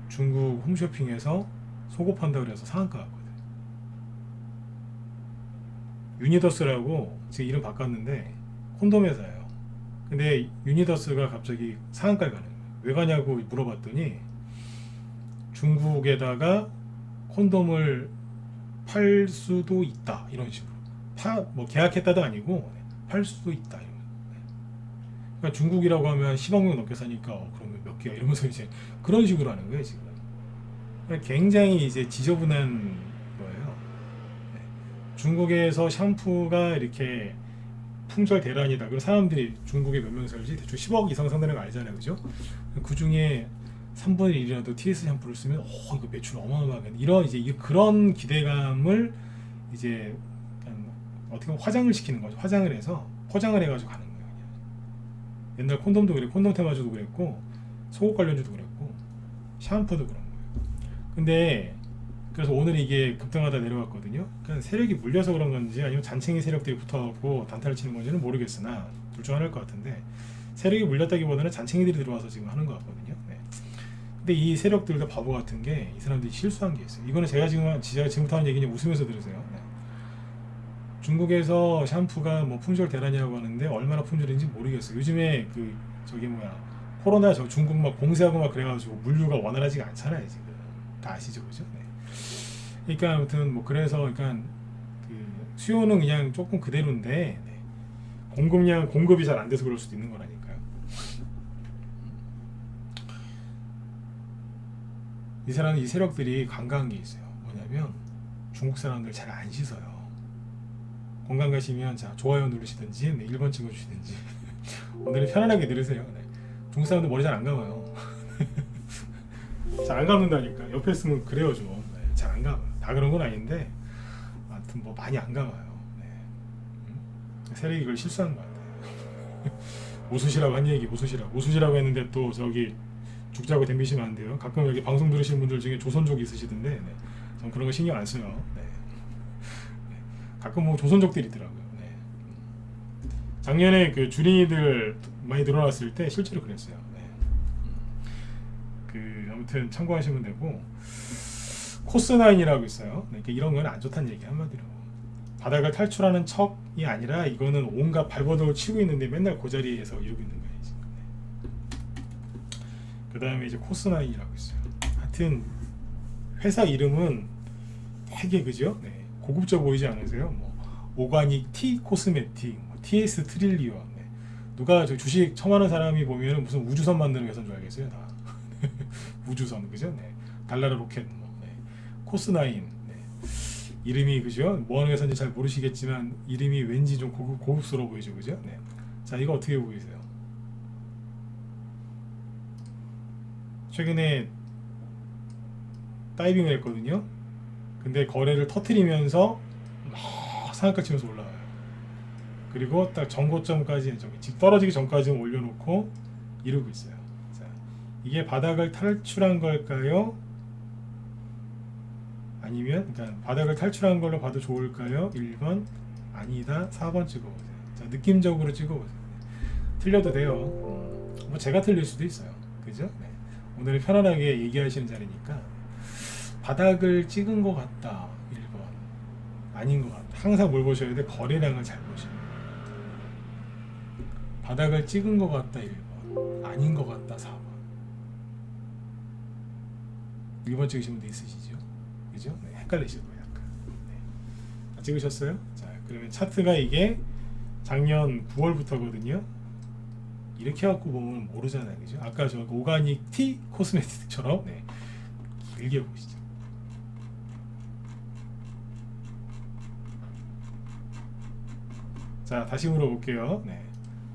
중국 홈쇼핑에서 속옷 판다 그래서 상한가 갔거든. 유니더스라고 지금 이름 바꿨는데 콘돔 회사예요. 근데 유니더스가 갑자기 상한가에 가는 거예요. 왜 가냐고 물어봤더니 중국에다가 콘돔을 팔 수도 있다 이런 식으로. 뭐 계약했다도 아니고 팔 수도 있다. 그러니까 중국이라고 하면 10억 명 넘게 사니까 그러면 몇 개야 이러면서 이제 그런 식으로 하는 거예요 지금. 그러니까 굉장히 이제 지저분한 거예요. 중국에서 샴푸가 이렇게 품절 대란이다. 그리고 사람들이 중국에 몇 명 살지 대충 10억 이상 산다는 거 알잖아요, 그죠? 그 중에 3분의 1이라도 TS 샴푸를 쓰면 이거 매출 어마어마하겠네. 이런 이제 그런 기대감을 이제 어떻게 보면 화장을 시키는 거죠. 화장을 해서 포장을 해가지고 가는 거예요. 옛날 콘돔도 그랬고, 콘돔 테마주도 그랬고, 속옷 관련주도 그랬고, 샴푸도 그런 거예요. 근데 그래서 오늘 이게 급등하다 내려왔거든요. 그러니까 세력이 물려서 그런 건지 아니면 잔챙이 세력들이 붙어갖고 단타를 치는 건지는 모르겠으나 둘 중 하나일 것 같은데 세력이 물렸다기보다는 잔챙이들이 들어와서 지금 하는 것 같거든요. 네. 근데 이 세력들도 바보 같은 게 이 사람들이 실수한 게 있어요. 이거는 제가 지금부터 하는 얘기는 웃으면서 들으세요. 네. 중국에서 샴푸가 뭐 품절 대란이라고 하는데 얼마나 품절인지 모르겠어요. 요즘에 코로나 중국 막 공세하고 막 그래가지고 물류가 원활하지가 않잖아요 지금. 다 아시죠, 그죠? 네. 그러니까 아무튼 뭐 그래서 그러니까 그 수요는 그냥 조금 그대로인데 네. 공급이 잘 안 돼서 그럴 수도 있는 거라니까요. 이 세력들이 간과한 게 있어요. 뭐냐면 중국 사람들 잘 안 씻어요. 공감 가시면 자 좋아요 누르시든지 네, 1번 찍어주시든지 오늘은 편안하게 들으세요. 네. 중국 사람들 머리 잘 안 감아요. 잘 안 감는다니까. 옆에 있으면 그래요 좀. 네, 잘 안 감아요. 다 그런 건 아닌데 하여튼 뭐 많이 안 감아요. 네. 세력이 이걸 실수한 것 같아요. 웃으시라고 한 얘기 웃으시라고 했는데 또 저기 죽자고 덤비시면 안 돼요. 가끔 여기 방송 들으시는 분들 중에 조선족 있으시던데 네. 전 그런 거 신경 안 써요. 네. 가끔 뭐 조선족들이 있더라고요. 네. 작년에 그 주린이들 많이 늘어났을 때 실제로 그랬어요. 네. 아무튼 참고하시면 되고 코스9이라고 있어요. 그러니까 이런 건 안 좋다는 얘기 한마디로. 바닥을 탈출하는 척이 아니라 이거는 온갖 발버둥을 치고 있는데 맨날 그 자리에서 이러고 있는 거예요. 지금. 그 다음에 이제 코스나인이라고 있어요. 하여튼 회사 이름은 되게 그죠? 네. 고급져 보이지 않으세요? 뭐 오가닉 티 코스메틱, 뭐 TS 트릴리언. 네. 누가 저 주식 처음 하는 사람이 보면 무슨 우주선 만드는 회사인 줄 알겠어요, 다. 우주선 그죠? 네. 달나라 로켓 뭐. 네. 코스나인. 네. 이름이 그죠? 뭐 하는 회사인지 잘 모르시겠지만 이름이 왠지 좀 고급스러워 보이죠, 그죠? 네. 자, 이거 어떻게 보이세요? 최근에 다이빙을 했거든요. 근데 거래를 터트리면서 막 상한가 치면서 올라와요. 그리고 딱 정고점까지 떨어지기 전까지 올려놓고 이러고 있어요. 자, 이게 바닥을 탈출한 걸까요? 아니면 그러니까 바닥을 탈출한 걸로 봐도 좋을까요? 1번 아니다. 4번 찍어보세요. 자, 느낌적으로 찍어보세요. 틀려도 돼요. 뭐 제가 틀릴 수도 있어요. 그죠? 네. 오늘은 편안하게 얘기하시는 자리니까 바닥을 찍은 것 같다 1번 아닌 것 같다. 항상 뭘 보셔야 돼? 거래량을 잘 보시면 바닥을 찍은 것 같다 1번 아닌 것 같다 4번 1번 찍으신 분도 있으시죠? 그죠? 네, 헷갈리실 거예요 약간. 네. 다 찍으셨어요? 자, 그러면 차트가 이게 작년 9월부터거든요. 이렇게 갖고 보면 모르잖아요, 그죠? 아까 저 오가닉 티 코스메틱처럼 네, 길게 보시죠. 자, 다시 물어볼게요. 네.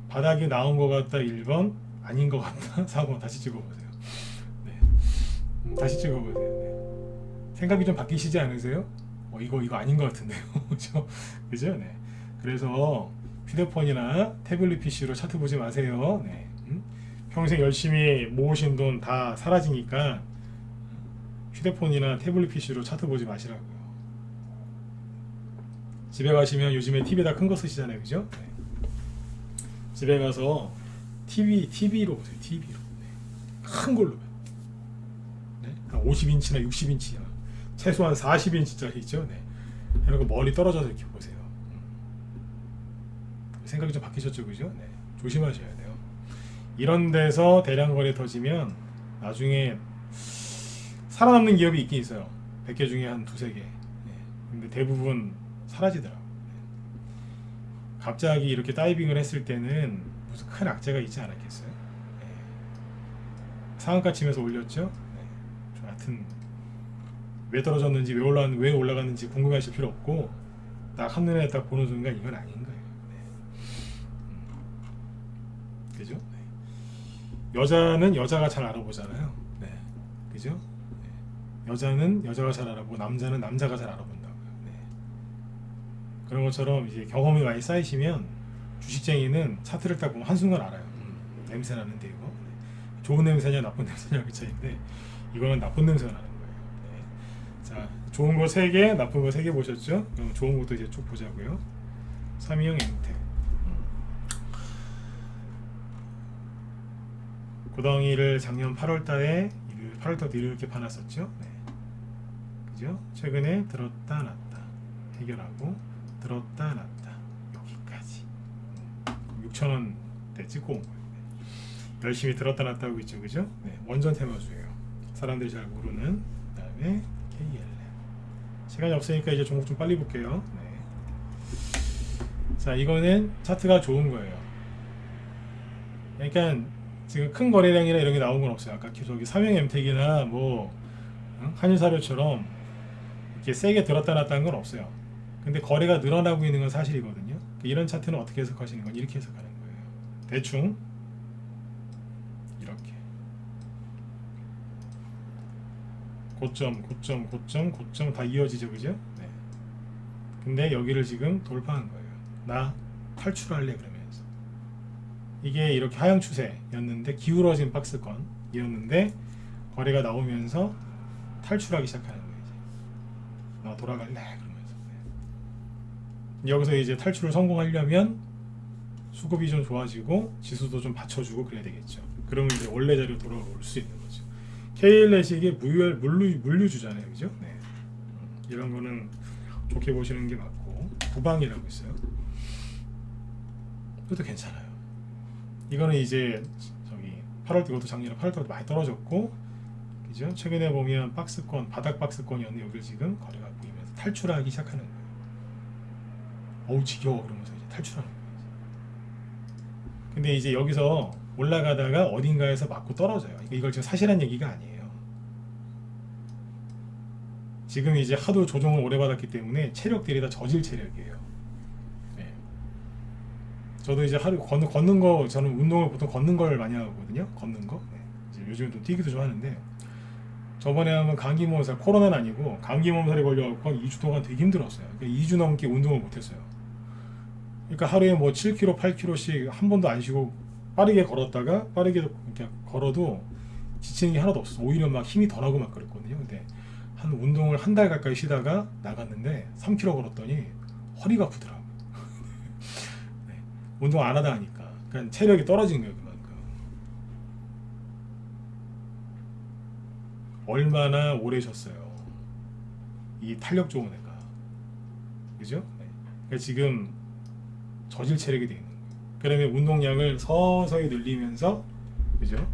바닥이 나온 것 같다 1번 아닌 것 같다 4번 다시 찍어보세요. 네. 다시 찍어보세요. 네. 생각이 좀 바뀌시지 않으세요? 이거 아닌 것 같은데요. 그죠? 그죠? 네. 그래서 휴대폰이나 태블릿 PC로 차트 보지 마세요. 네. 평생 열심히 모으신 돈 다 사라지니까 휴대폰이나 태블릿 PC로 차트 보지 마시라고요. 집에 가시면 요즘에 TV에다 큰 거 쓰시잖아요, 그죠? 네. 집에 가서 TV로 보세요. TV로 네. 큰 걸로 네. 한 50인치나 60인치나 최소한 40인치짜리 있죠. 네. 이런 거 멀리 떨어져서 이렇게 보세요. 생각이 좀 바뀌셨죠, 그죠? 네. 조심하셔야 돼요. 이런 데서 대량 거래 터지면 나중에 살아남는 기업이 있긴 있어요. 100개 중에 한 두세 개. 네. 근데 대부분 사라지더라고요. 네. 갑자기 이렇게 다이빙을 했을 때는 무슨 큰 악재가 있지 않았겠어요? 네. 상한가 치면서 올렸죠? 네. 하여튼 왜 떨어졌는지 왜 올라갔는지 궁금해하실 필요 없고 딱 한눈에 딱 보는 순간 이건 아닌 거예요. 그죠? 네. 여자는 여자가 잘 알아보잖아요. 네. 그죠? 네. 여자는 여자가 잘 알아보고 남자는 남자가 잘 알아본다고요. 네. 그런 것처럼 이제 경험이 많이 쌓이시면 주식쟁이는 차트를 딱 보면 한순간 알아요. 냄새 나는데 이거 네. 좋은 냄새냐 나쁜 냄새냐 그 차이인데 이거는 나쁜 냄새가 나는 거예요. 네. 자, 좋은 거 3개, 나쁜 거 3개 보셨죠? 그럼 좋은 것도 이제 쭉 보자고요. 삼이형 엠텍 고덩이를 작년 8월달에 이렇게 파놨었죠. 네. 그죠? 최근에 들었다 놨다 해결하고 들었다 놨다 여기까지 6,000원대 찍고 온 거예요. 네. 열심히 들었다 놨다 하고 있죠, 그죠? 네. 원전 테마주예요. 사람들이 잘 모르는. 그다음에 KLM. 시간이 없으니까 이제 종목 좀 빨리 볼게요. 네. 자, 이거는 차트가 좋은 거예요. 그러니까 지금 큰 거래량이나 이런 게 나온 건 없어요. 아까 저기 삼형 엠텍이나 뭐 한일사료처럼 이렇게 세게 들었다 놨다 한 건 없어요. 근데 거래가 늘어나고 있는 건 사실이거든요. 이런 차트는 어떻게 해석하시는 건 이렇게 해석하는 거예요. 대충 이렇게 고점 다 이어지죠, 그죠? 네. 근데 여기를 지금 돌파한 거예요. 나 탈출할래 그러면서. 이게 이렇게 하향 추세였는데 기울어진 박스권이었는데 거래가 나오면서 탈출하기 시작하는 거예요. 이제. 나 돌아갈래 그러면서. 네. 여기서 이제 탈출을 성공하려면 수급이 좀 좋아지고 지수도 좀 받쳐주고 그래야 되겠죠. 그러면 이제 원래 자리로 돌아올 수 있는 거죠. KLS이 이게 물류주잖아요, 그죠? 네. 이런 거는 좋게 보시는 게 맞고, 부방이라고 있어요. 이것도 괜찮아요. 이거는 이제 저기 8월 때, 이것도 작년에 8월 때부터 많이 떨어졌고, 그죠? 최근에 보면 박스권, 바닥 박스권이었는데 여기를 지금 거래가 보이면서 탈출하기 시작하는 거예요. 어우 지겨워 그러면서 이제 탈출하는 거예요. 근데 이제 여기서 올라가다가 어딘가에서 맞고 떨어져요. 이걸 지금 사실한 얘기가 아니에요. 지금 이제 하도 조정을 오래 받았기 때문에 체력들이 다 저질 체력이에요. 네. 저도 이제 하루 걷는 거, 저는 운동을 보통 걷는 걸 많이 하거든요. 걷는 거. 네. 이제 요즘은 또 뛰기도 좀 하는데, 저번에 한번 감기 몸살, 코로나는 아니고 감기 몸살이 걸려갖고 2주 동안 되게 힘들었어요. 그러니까 2주 넘게 운동을 못했어요. 그러니까 하루에 뭐 7km, 8km씩 한 번도 안 쉬고 빠르게 걸었다가 빠르게 이렇게 걸어도 지치는 게 하나도 없었어. 오히려 막 힘이 더 나고 막 그랬거든요. 근데 한 운동을 한 달 가까이 쉬다가 나갔는데 3km 걸었더니 허리가 아프더라고. 네. 운동 안 하다 하니까. 그러니까 체력이 떨어진 거예요, 그만큼. 얼마나 오래 쉬었어요. 이 탄력 좋은 애가. 그죠? 네. 그러니까 지금 저질 체력이 되어 있는 거예요. 그러면 운동량을 서서히 늘리면서, 그죠?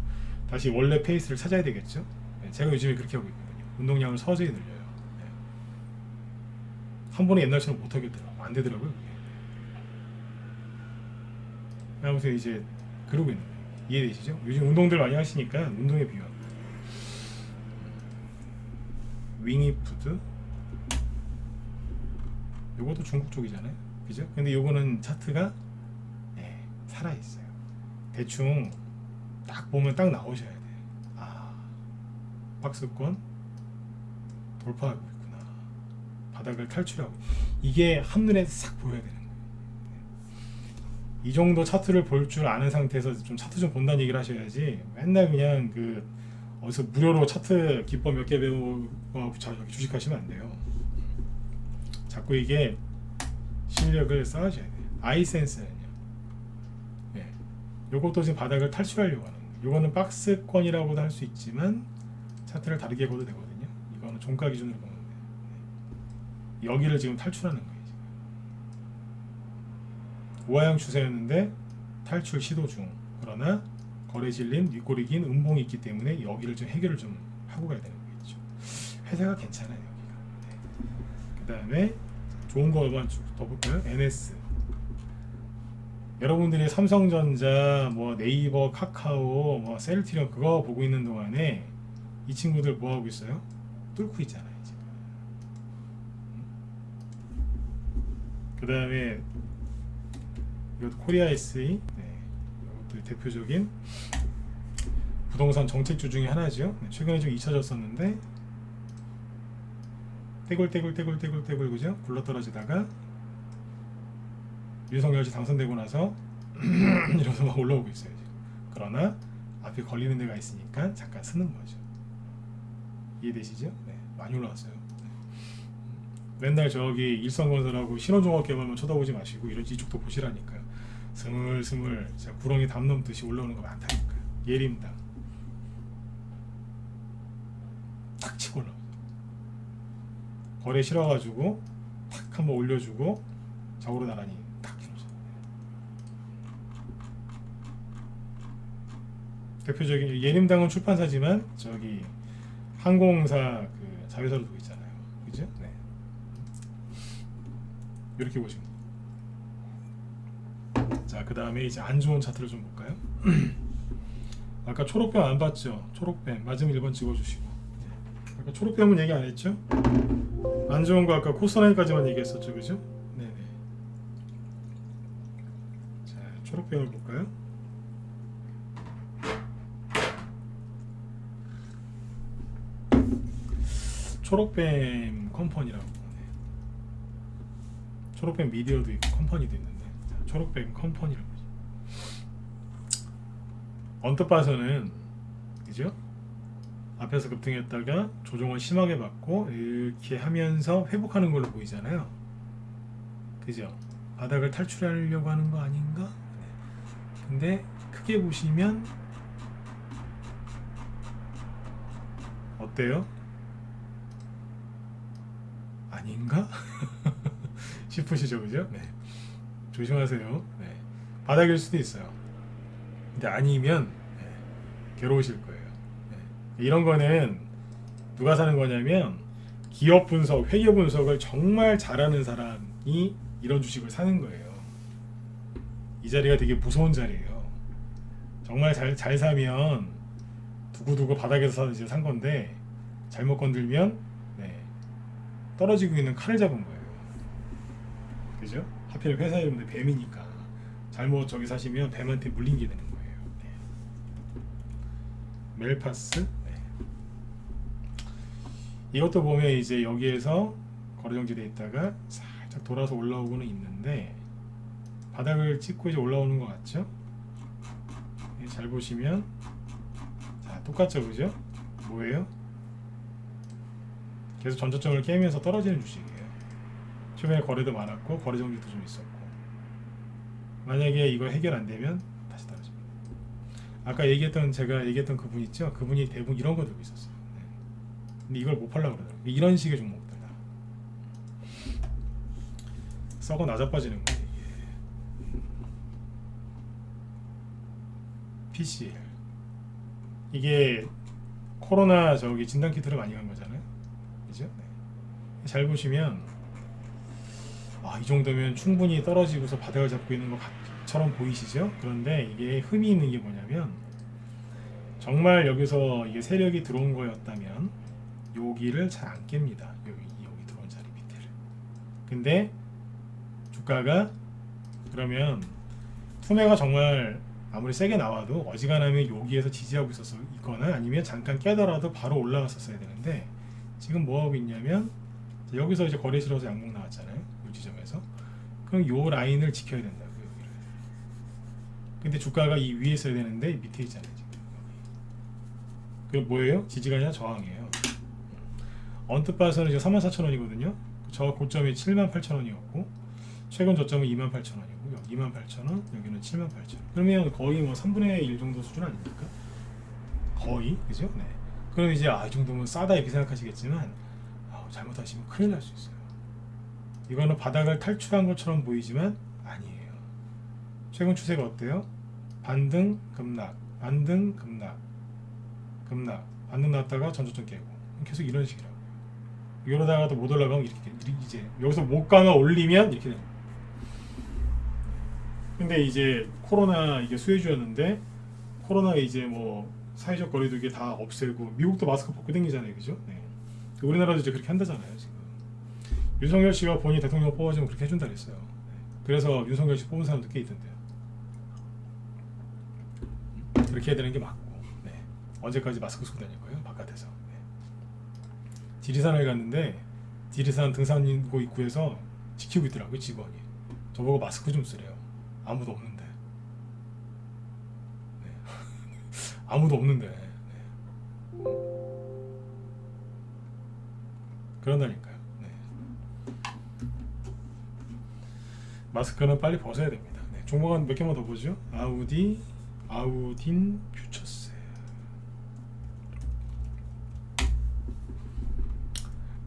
다시 원래 페이스를 찾아야 되겠죠? 네. 제가 요즘에 그렇게 하고 있거든요. 운동량을 서서히 늘려요. 네. 한 번에 옛날처럼 못 하겠더라고요. 안 되더라고요. 그게. 아무튼 이제 그러고 있는 거예요. 이해되시죠? 요즘 운동들 많이 하시니까 운동에 비유합니다. 윙이푸드, 요것도 중국 쪽이잖아요, 그죠? 근데 요거는 차트가 네, 살아있어요. 대충 딱 보면 딱 나오셔야 돼요. 아, 박스권 돌파하고 있구나, 바닥을 탈출하고, 이게 한눈에 싹 보여야 되는 거예요. 이 정도 차트를 볼 줄 아는 상태에서 좀 차트 좀 본다는 얘기를 하셔야지, 맨날 그냥 그 어디서 무료로 차트 기법 몇 개 배우고 주식하시면 안 돼요. 자꾸 이게 실력을 쌓으셔야 돼요. 아이센스는요. 네. 요것도 지금 바닥을 탈출하려고 하는 거예요. 요거는 박스권이라고도 할 수 있지만 차트를 다르게 봐도 되거든요. 이거는 종가 기준으로 보면 돼요. 네. 여기를 지금 탈출하는 거예요. 지금. 우하형 추세였는데 탈출 시도 중. 그러나 거래 질린, 윗골이 긴 음봉이 있기 때문에 여기를 좀 해결을 좀 하고 가야 되는 거겠죠. 회사가 괜찮아요, 여기가. 네. 그 다음에 좋은 거만 더 볼까요? NS. 여러분들이 삼성전자, 뭐 네이버, 카카오, 뭐 셀트리온 그거 보고 있는 동안에 이 친구들 뭐 하고 있어요? 뚫고 있잖아요, 지금. 그 다음에 이것도 코리아 SE. 네. 이것도 대표적인 부동산 정책주 중에 하나죠. 네. 최근에 좀 잊혀졌었는데 떼굴 그죠? 굴러떨어지다가 윤석열 씨 당선되고 나서 이러면서 막 올라오고 있어요 지금. 그러나 앞에 걸리는 데가 있으니까 잠깐 쓰는 거죠. 이해되시죠? 네, 많이 올라왔어요. 네. 맨날 저기 일성건설하고 신원종합개발만 쳐다보지 마시고 이쪽도 보시라니까요. 스물스물 제가 구렁이 담 넘듯이 올라오는 거 많다니까요. 예림당 탁 치고 올라오죠. 거래 싫어가지고 탁 한번 올려주고 좌우로 나란히 탁 해놓죠. 대표적인 예림당은 출판사지만 저기 항공사 그 자회사로 두고 있잖아요, 그죠? 네. 이렇게 보시면. 자, 그 다음에 이제 안 좋은 차트를 좀 볼까요? 아까 초록뱀 안 봤죠? 초록뱀 맞으면 1번 찍어주시고. 아까 초록뱀은 얘기 안 했죠? 안 좋은 거 아까 코스라인까지만 얘기했었죠, 그죠? 네네. 자, 초록뱀을 볼까요? 초록뱀 컴퍼니라고. 네. 초록뱀 미디어도 있고 컴퍼니도 있는데, 자, 초록뱀 컴퍼니라고. 언뜻 봐서는, 그죠? 앞에서 급등했다가 조정을 심하게 받고 이렇게 하면서 회복하는 걸로 보이잖아요, 그죠? 바닥을 탈출하려고 하는 거 아닌가? 네. 근데 크게 보시면 어때요? 아닌가? 싶으시죠, 그죠? 네. 조심하세요. 네. 바닥일 수도 있어요. 근데 아니면 네, 괴로우실 거예요. 네. 이런 거는 누가 사는 거냐면 기업 분석, 회계 분석을 정말 잘하는 사람이 이런 주식을 사는 거예요. 이 자리가 되게 무서운 자리예요. 정말 잘 사면 두고두고 바닥에서 이제 산 건데 잘못 건들면 네, 떨어지고 있는 칼을 잡은 거예요. 그죠? 하필 회사 이름도 뱀이니까 잘못 저기 사시면 뱀한테 물린 게 되는 거예요. 네. 멜파스 네. 이것도 보면 이제 여기에서 거래 정지돼 있다가 살짝 돌아서 올라오고는 있는데 바닥을 찍고 이제 올라오는 것 같죠? 네, 잘 보시면 자 똑같죠, 그죠? 뭐예요? 계속 전저점을 깨면서 떨어지는 주식이에요. 최근에 거래도 많았고 거래 정지도 좀 있었고 만약에 이거 해결 안 되면 다시 떨어집니다. 아까 제가 얘기했던 그분 있죠? 그분이 대부분 이런 거 들고 있었어요. 네. 근데 이걸 못 팔려고 그러더라고요. 이런 식의 종목들 다 썩어 낮아빠지는 거예요. PCL 이게 코로나 저기 진단키트를 많이 간 거잖아요. 그죠? 네. 잘 보시면 이 정도면 충분히 떨어지고서 바닥을 잡고 있는 것처럼 보이시죠? 그런데 이게 흠이 있는 게 뭐냐면 정말 여기서 이게 세력이 들어온 거였다면 여기를 잘 안 깹니다. 여기 들어온 자리 밑에를. 근데 주가가 그러면 투매가 정말 아무리 세게 나와도 어지간하면 여기에서 지지하고 있거나 아니면 잠깐 깨더라도 바로 올라갔었어야 되는데 지금 뭐 하고 있냐면 여기서 이제 거래 실어서 양봉 나왔잖아요. 이 지점에서. 그럼 요 라인을 지켜야 된다고요. 여기를. 근데 주가가 이 위에 있어야 되는데 밑에 있잖아요. 지금. 그럼 뭐예요? 지지가 아니라 저항이에요. 언뜻 봐서는 이제 34,000원이거든요. 저 고점이 78,000원이었고 최근 저점은 28,000원이고 여기 28,000원, 여기는 78,000원. 그러면 거의 뭐 3분의 1 정도 수준 아닙니까? 거의, 그죠? 네. 그럼 이제 이 정도면 싸다 이렇게 생각하시겠지만 잘못하시면 큰일 날 수 있어요. 이거는 바닥을 탈출한 것처럼 보이지만 아니에요. 최근 추세가 어때요? 반등, 급락, 반등, 급락, 급락, 반등 났다가 전저점 깨고 계속 이런 식이라고. 이러다가도 못 올라가면 이렇게 이제 여기서 못 가나 올리면 이렇게 됩니다. 근데 이제 코로나 이게 수혜주였는데 코로나 이제 뭐 사회적 거리두기 다 없애고 미국도 마스크 벗고 다니잖아요, 그죠? 네. 우리나라도 이제 그렇게 한다잖아요, 지금. 윤석열 씨가 본인이 대통령 뽑아주면 그렇게 해준다 그랬어요. 네. 그래서 윤석열 씨 뽑은 사람도 꽤 있던데요. 그렇게 해야 되는 게 맞고. 네. 언제까지 마스크 쓰고 다닐 거예요, 바깥에서. 네. 지리산을 갔는데 지리산 등산로 입구에서 지키고 있더라고요, 직원이. 저보고 마스크 좀 쓰래요. 아무도 없는데. 네. 아무도 없는데. 네. 그런다니까요. 네. 마스크는 빨리 벗어야 됩니다. 네. 종목은 몇 개만 더 보죠. 아우딘 퓨처스.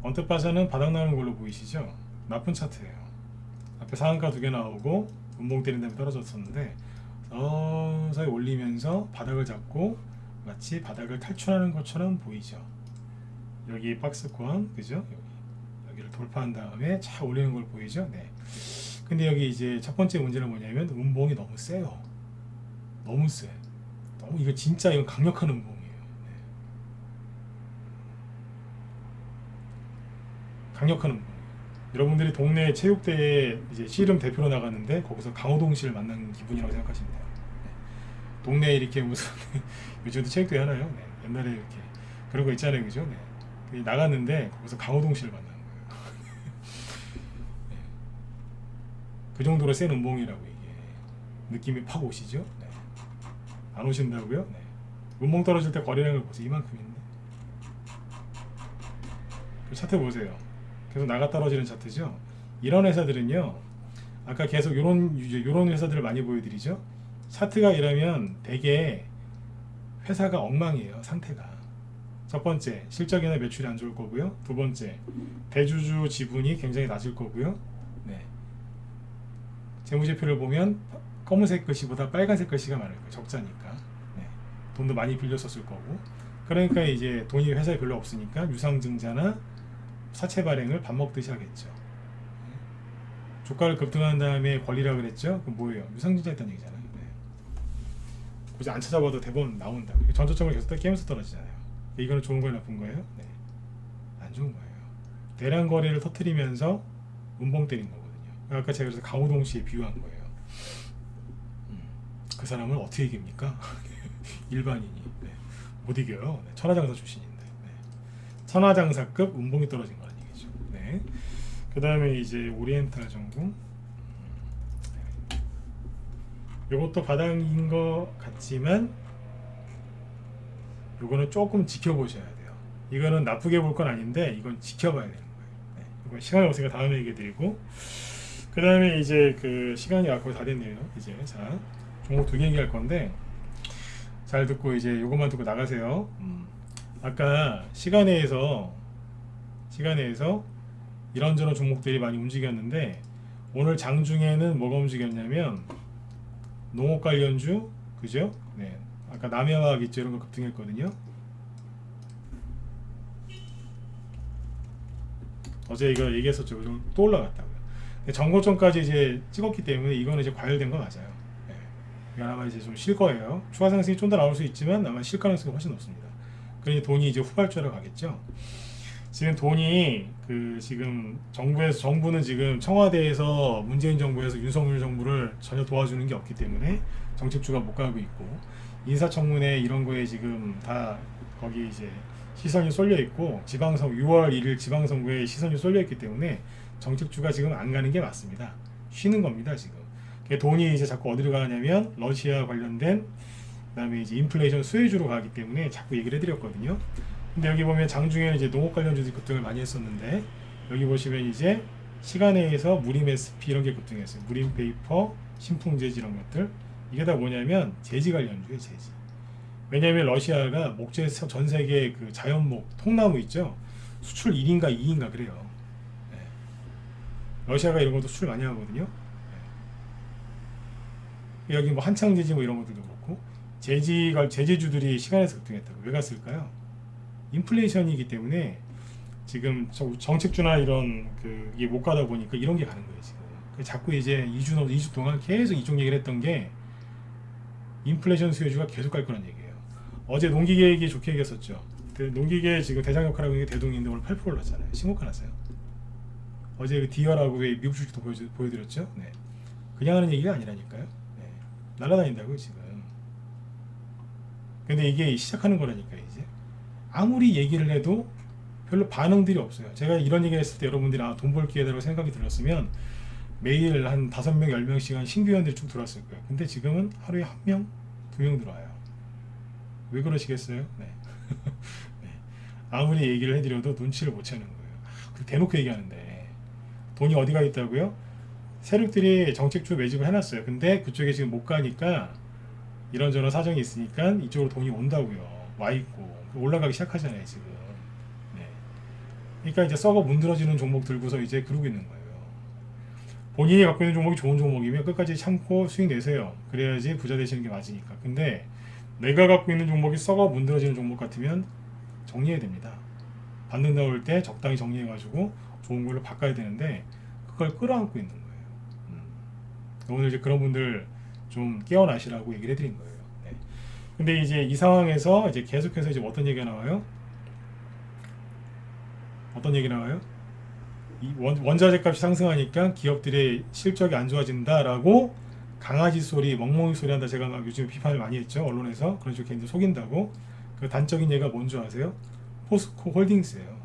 언뜻 봐서는 바닥 나는 걸로 보이시죠? 나쁜 차트예요. 앞에 상한가 2개 나오고 운봉 때린 다음에 떨어졌었는데 서서히 올리면서 바닥을 잡고 마치 바닥을 탈출하는 것처럼 보이죠. 여기 박스권, 그죠? 여기를 돌파한 다음에 차 올리는 걸 보이죠? 네. 근데 여기 이제 첫 번째 문제는 뭐냐면 운봉이 너무 세요. 너무 세. 이거 진짜 이거 강력한 운봉이에요. 네. 강력한 운봉. 여러분들이 동네 체육대회 이제 씨름 대표로 나갔는데 거기서 강호동 씨를 만난 기분이라고 생각하시면 돼요. 네. 동네에 이렇게 무슨 요즘도 체육대회 하나요? 네. 옛날에 이렇게 그런 거 있잖아요, 그죠? 네. 나갔는데 거기서 강호동 씨를 만난 거예요. 네. 그 정도로 센 운봉이라고 이게 느낌이 팍 오시죠? 네. 안 오신다고요? 네. 운봉 떨어질 때 거래량을 보세요. 이만큼인데. 그 차트 보세요. 계속 나가 떨어지는 차트죠. 이런 회사들은요. 아까 계속 요런 회사들을 많이 보여드리죠. 차트가 이러면 되게 회사가 엉망이에요. 상태가. 첫 번째, 실적이나 매출이 안 좋을 거고요. 두 번째, 대주주 지분이 굉장히 낮을 거고요. 네. 재무제표를 보면 검은색 글씨보다 빨간색 글씨가 많을 거예요. 적자니까. 네. 돈도 많이 빌렸었을 거고. 그러니까 이제 돈이 회사에 별로 없으니까 유상증자나 사채 발행을 밥 먹듯이 하겠죠. 주가를 급등한 다음에 권리라 그랬죠? 그럼 뭐예요? 유상증자 했다는 얘기잖아요. 네. 굳이 안 찾아봐도 대부분 나온다. 전저점을 계속 깨면서 떨어지잖아요. 이거는 좋은 거예요, 나쁜 거예요? 네. 안 좋은 거예요. 대량 거래를 터뜨리면서 운봉 때린 거거든요. 아까 제가 그래서 강호동 씨에 비유한 거예요. 그 사람을 어떻게 이깁니까? 일반인이. 네. 못 이겨요. 네. 천하장사 출신인데. 네. 천하장사급 운봉이 떨어진 거라는 얘기죠. 네. 그 다음에 이제 오리엔탈 전공. 이것도 바닥인 것 같지만 이거는 조금 지켜보셔야 돼요. 이거는 나쁘게 볼 건 아닌데 이건 지켜봐야 되는 거예요. 네. 이건 시간이 없으니까 다음에 얘기 드리고, 그 다음에 이제 그 시간이 거의 다 됐네요. 이제 자 종목 2개 얘기할 건데 잘 듣고 이제 이것만 듣고 나가세요. 아까 시간에서 이런저런 종목들이 많이 움직였는데 오늘 장중에는 뭐가 움직였냐면 농업 관련주, 그죠? 네. 아까 남해화학 있죠? 이런 거 급등했거든요. 어제 이거 얘기했었죠. 또 올라갔다고요. 근데 정고점까지 이제 찍었기 때문에 이거는 이제 과열된 거 맞아요. 네. 이거 아마 이제 좀 쉴 거예요. 추가 상승이 좀 더 나올 수 있지만 아마 실 가능성이 훨씬 높습니다. 그러니 돈이 이제 후발주로 가겠죠. 지금 돈이 지금 정부는 지금 청와대에서 문재인 정부에서 윤석열 정부를 전혀 도와주는 게 없기 때문에 정책주가 못 가고 있고, 인사청문회 이런 거에 지금 다 거기 이제 시선이 쏠려 있고, 6월 1일 지방선거에 시선이 쏠려 있기 때문에 정책주가 지금 안 가는 게 맞습니다. 쉬는 겁니다 지금. 돈이 이제 자꾸 어디로 가냐면 러시아 관련된, 그다음에 이제 인플레이션 수혜주로 가기 때문에 자꾸 얘기를 해드렸거든요. 근데 여기 보면 장중에는 이제 농업 관련주들이 급등을 많이 했었는데, 여기 보시면 이제 시간에서 무림 SP 이런 게 급등했어요. 무림 페이퍼, 신풍재지 이런 것들. 이게 다 뭐냐면 제지 관련주예요, 제지. 왜냐하면 러시아가 목재 전 세계 그 자연목 통나무 있죠. 수출 1인가 2인가 그래요. 네. 러시아가 이런 것도 수출 많이 하거든요. 네. 여기 뭐 한창제지 뭐 이런 것들도 그렇고, 제지주들이 시간에서 급등했다고. 왜 갔을까요? 인플레이션이기 때문에 지금 정책주나 이런 이게 못 가다 보니까 이런 게 가는 거예요 지금. 자꾸 이제 2주 동안 계속 이쪽 얘기를 했던 게 인플레이션 수혜주가 계속 갈 거란 얘기예요. 어제 농기계획이 좋게 얘기했었죠. 농기계 지금 대장 역할하고 있는 게 대동인데 오늘 8% 올랐잖아요. 신고가 났어요. 어제 그 디어라고 미국 주식도 보여드렸죠. 네. 그냥 하는 얘기가 아니라니까요. 네. 날아다닌다고요 지금. 근데 이게 시작하는 거라니까 이제. 아무리 얘기를 해도 별로 반응들이 없어요. 제가 이런 얘기를 했을 때 여러분들이 돈 벌 기회다라고 생각이 들었으면 매일 한 5명, 10명씩 신규 회원들이 쭉 들어왔을 거예요. 근데 지금은 하루에 1명, 2명 들어와요. 왜 그러시겠어요? 네. 네. 아무리 얘기를 해드려도 눈치를 못 채는 거예요. 대놓고 얘기하는데 돈이 어디가 있다고요? 세력들이 정책주 매집을 해놨어요. 근데 그쪽에 지금 못 가니까 이런저런 사정이 있으니까 이쪽으로 돈이 온다고요. 와 있고 올라가기 시작하잖아요 지금. 네. 그러니까 이제 썩어 문드러지는 종목 들고서 이제 그러고 있는 거예요. 본인이 갖고 있는 종목이 좋은 종목이면 끝까지 참고 수익 내세요. 그래야지 부자 되시는 게 맞으니까. 근데 내가 갖고 있는 종목이 썩어 문드러지는 종목 같으면 정리해야 됩니다. 반등 나올 때 적당히 정리해가지고 좋은 걸로 바꿔야 되는데 그걸 끌어안고 있는 거예요. 오늘 이제 그런 분들 좀 깨어나시라고 얘기를 해드린 거예요. 네. 근데 이제 이 상황에서 이제 계속해서 이제 어떤 얘기가 나와요? 어떤 얘기 나와요? 이 원자재 값이 상승하니까 기업들의 실적이 안 좋아진다라고 강아지 소리, 멍멍이 소리 한다. 제가 막 요즘 비판을 많이 했죠. 언론에서. 그런 식으로 걔네들 속인다고. 그 단적인 예가 뭔지 아세요? 포스코 홀딩스예요.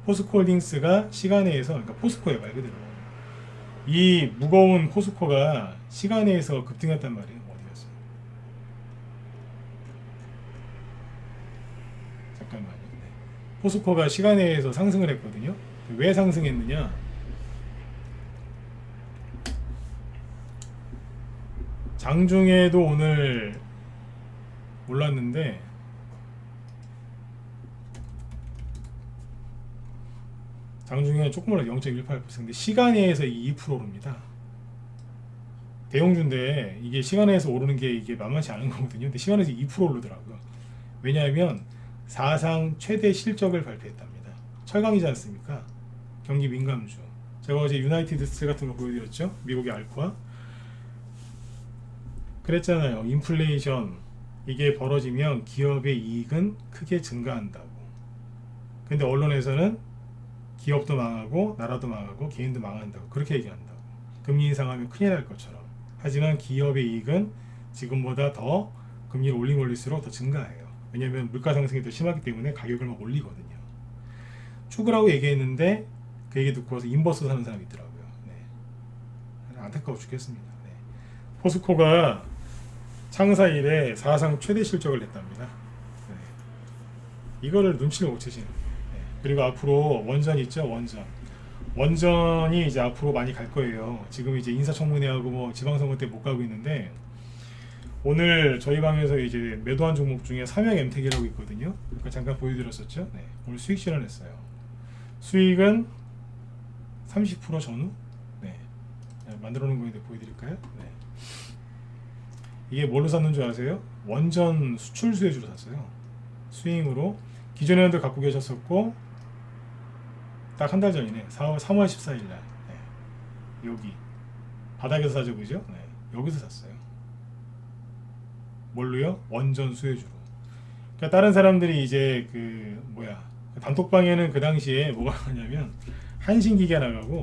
포스코 홀딩스가 시간에서, 그러니까 포스코예요 말 그대로. 이 무거운 포스코가 시간에서 급등했단 말이에요. 어디였어요? 잠깐만요. 네. 포스코가 시간에서 상승을 했거든요. 왜 상승했느냐? 장중에도 오늘 올랐는데 장중에 조금 올라 0.18%인데 시간에서 2%옵니다. 대형주인데 이게 시간에서 오르는 게 이게 만만치 않은 거거든요. 근데 시간에서 2% 오르더라고요. 왜냐하면 사상 최대 실적을 발표했답니다. 철강이지 않습니까? 경기 민감주. 제가 어제 유나이티드 스틸 같은 거 보여드렸죠. 미국의 알코아. 그랬잖아요. 인플레이션 이게 벌어지면 기업의 이익은 크게 증가한다고. 근데 언론에서는 기업도 망하고 나라도 망하고 개인도 망한다고 그렇게 얘기한다고. 금리 인상하면 큰일 날 것처럼. 하지만 기업의 이익은 지금보다 더 금리를 올릴수록 더 증가해요. 왜냐하면 물가 상승이 더 심하기 때문에 가격을 막 올리거든요. 죽으라고 얘기했는데 그 얘기 듣고서 인버스 사는 사람이 있더라고요. 네. 안타까워 죽겠습니다. 네. 포스코가 창사 이래 사상 최대 실적을 냈답니다. 네. 이거를 눈치를 못 채시는 거예요. 네. 그리고 앞으로 원전 있죠, 원전이 이제 앞으로 많이 갈 거예요. 지금 이제 인사청문회하고 뭐 지방선거 때 못 가고 있는데 오늘 저희 방에서 이제 매도한 종목 중에 삼양 엠텍이라고 있거든요. 아까 잠깐 보여드렸었죠. 네. 오늘 수익 실현했어요. 수익은 30% 전후. 네. 만들어 놓은 거인데 보여드릴까요? 네. 이게 뭘로 샀는 줄 아세요? 원전 수출 수혜주로 샀어요. 스윙으로 기존 회원들 갖고 계셨었고 딱 한 달 전이네. 3월 14일 날. 네. 여기 바닥에서 사죠, 그죠? 네. 여기서 샀어요. 뭘로요? 원전 수혜주로. 그러니까 다른 사람들이 이제 단톡방에는 그 당시에 뭐가 나냐면 한신기계가 나가고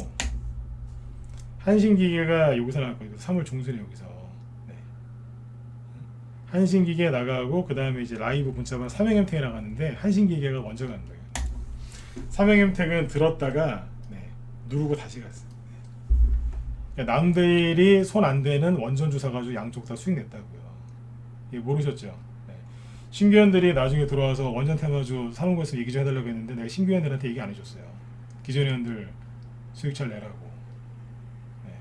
한신기계가 여기서 나왔거든요. 3월 중순에 여기서. 네. 한신기계 나가고 그 다음에 이제 라이브 문자방 삼양엠텍이 나갔는데 한신기계가 먼저 간 거예요. 삼양엠텍은 들었다가 누르고 다시 갔어요. 그러니까 남들이 손 안 대는 원전주 사가지고 양쪽 다 수익 냈다고요. 모르셨죠? 네. 신규원들이 나중에 들어와서 원전 테마주 사는 거에서 얘기 좀 해달라고 했는데 내가 신규원들한테 얘기 안 해줬어요. 기존 회원들 수익 잘 내라고. 네.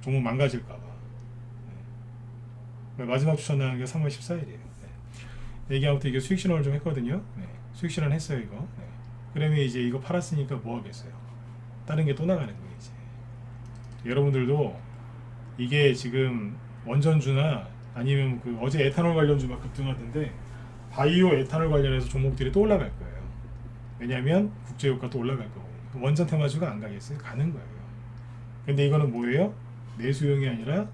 종목 망가질까봐. 네. 마지막 추천 나간 게 3월 14일이에요. 네. 얘기하부터 이게 수익 실현을 좀 했거든요. 네. 수익 실현 했어요 이거. 네. 그러면 이제 이거 팔았으니까 뭐 하겠어요? 다른 게 또 나가는 거예요 이제. 여러분들도 이게 지금 원전주나 아니면 그 어제 에탄올 관련주 막 급등하던데 바이오 에탄올 관련해서 종목들이 또 올라갈 거예요. 왜냐하면 국제유가 또 올라갈 거고 원전 테마주가 안 가겠어요? 가는 거예요. 근데 이거는 뭐예요? 내수용이 아니라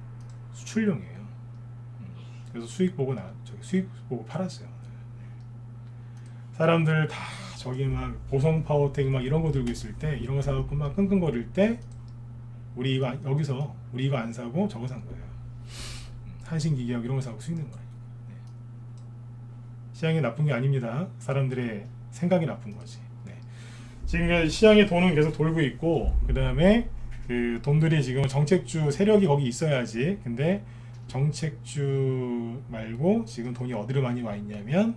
수출용이에요. 그래서 수익 보고 수익 보고 팔았어요. 사람들 다 저기 막 보성 파워텍 막 이런 거 들고 있을 때 이런 거 사갖고 막 끙끙거릴 때 우리 이거 안 사고 저거 산 거예요. 한신기계하고 이런 거 사고 수익 낸 거예요. 네. 시장이 나쁜 게 아닙니다. 사람들의 생각이 나쁜 거지. 네. 지금 시장의 돈은 계속 돌고 있고 그 다음에 그 돈들이 지금 정책주 세력이 거기 있어야지. 근데 정책주 말고 지금 돈이 어디로 많이 와 있냐면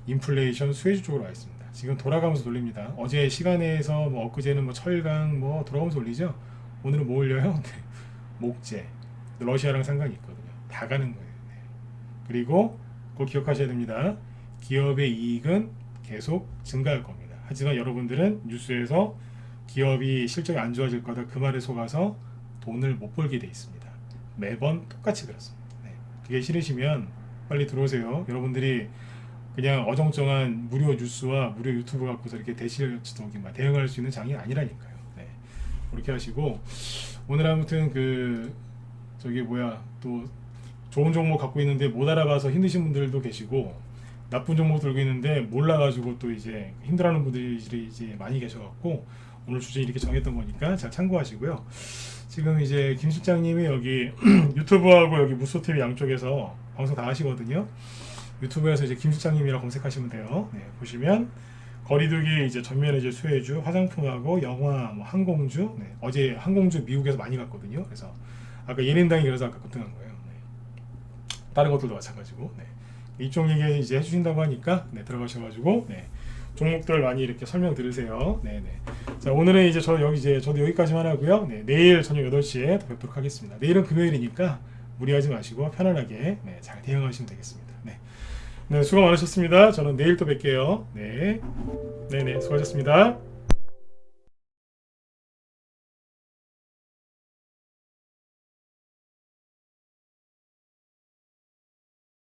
인플레이션 수혜주 쪽으로 와 있습니다. 지금 돌아가면서 돌립니다. 어제 시간에서 뭐 엊그제는 뭐 철강 뭐 돌아가면서 올리죠. 오늘은 뭐 올려요? 목재, 러시아랑 상관이 있거든요. 다 가는 거예요. 네. 그리고 그걸 기억하셔야 됩니다. 기업의 이익은 계속 증가할 겁니다. 하지만 여러분들은 뉴스에서 기업이 실적이 안 좋아질 거다 그 말에 속아서 돈을 못 벌게 돼 있습니다. 매번 똑같이 그렇습니다. 네. 그게 싫으시면 빨리 들어오세요. 여러분들이 그냥 어정쩡한 무료 뉴스와 무료 유튜브 갖고서 이렇게 대응할 수 있는 장이 아니라니까요. 네. 그렇게 하시고 오늘 아무튼 또 좋은 종목 갖고 있는데 못 알아봐서 힘드신 분들도 계시고 나쁜 종목 들고 있는데 몰라가지고 또 이제 힘들어하는 분들이 이제 많이 계셔갖고 오늘 주제 이렇게 정했던 거니까 잘 참고하시고요. 지금 이제 김 실장님이 여기 유튜브하고 여기 무소TV 양쪽에서 방송 다 하시거든요. 유튜브에서 이제 김 실장님이라 검색하시면 돼요. 네, 보시면 거리두기 이제 전면에 이제 수혜주, 화장품하고 영화, 뭐 항공주. 네, 어제 항공주 미국에서 많이 갔거든요. 그래서 아까 예린당이 그래서 아까 급등한 거예요. 네. 다른 것들도 마찬가지고. 네. 이쪽 얘기 이제 해주신다고 하니까 들어가셔가지고 종목들 많이 이렇게 설명 들으세요. 네네. 자 오늘은 이제 저도 여기까지만 하고요. 네, 내일 저녁 8시에 더 뵙도록 하겠습니다. 내일은 금요일이니까 무리하지 마시고 편안하게 잘 대응하시면 되겠습니다. 네, 수고 많으셨습니다. 저는 내일 또 뵐게요. 네네, 수고하셨습니다.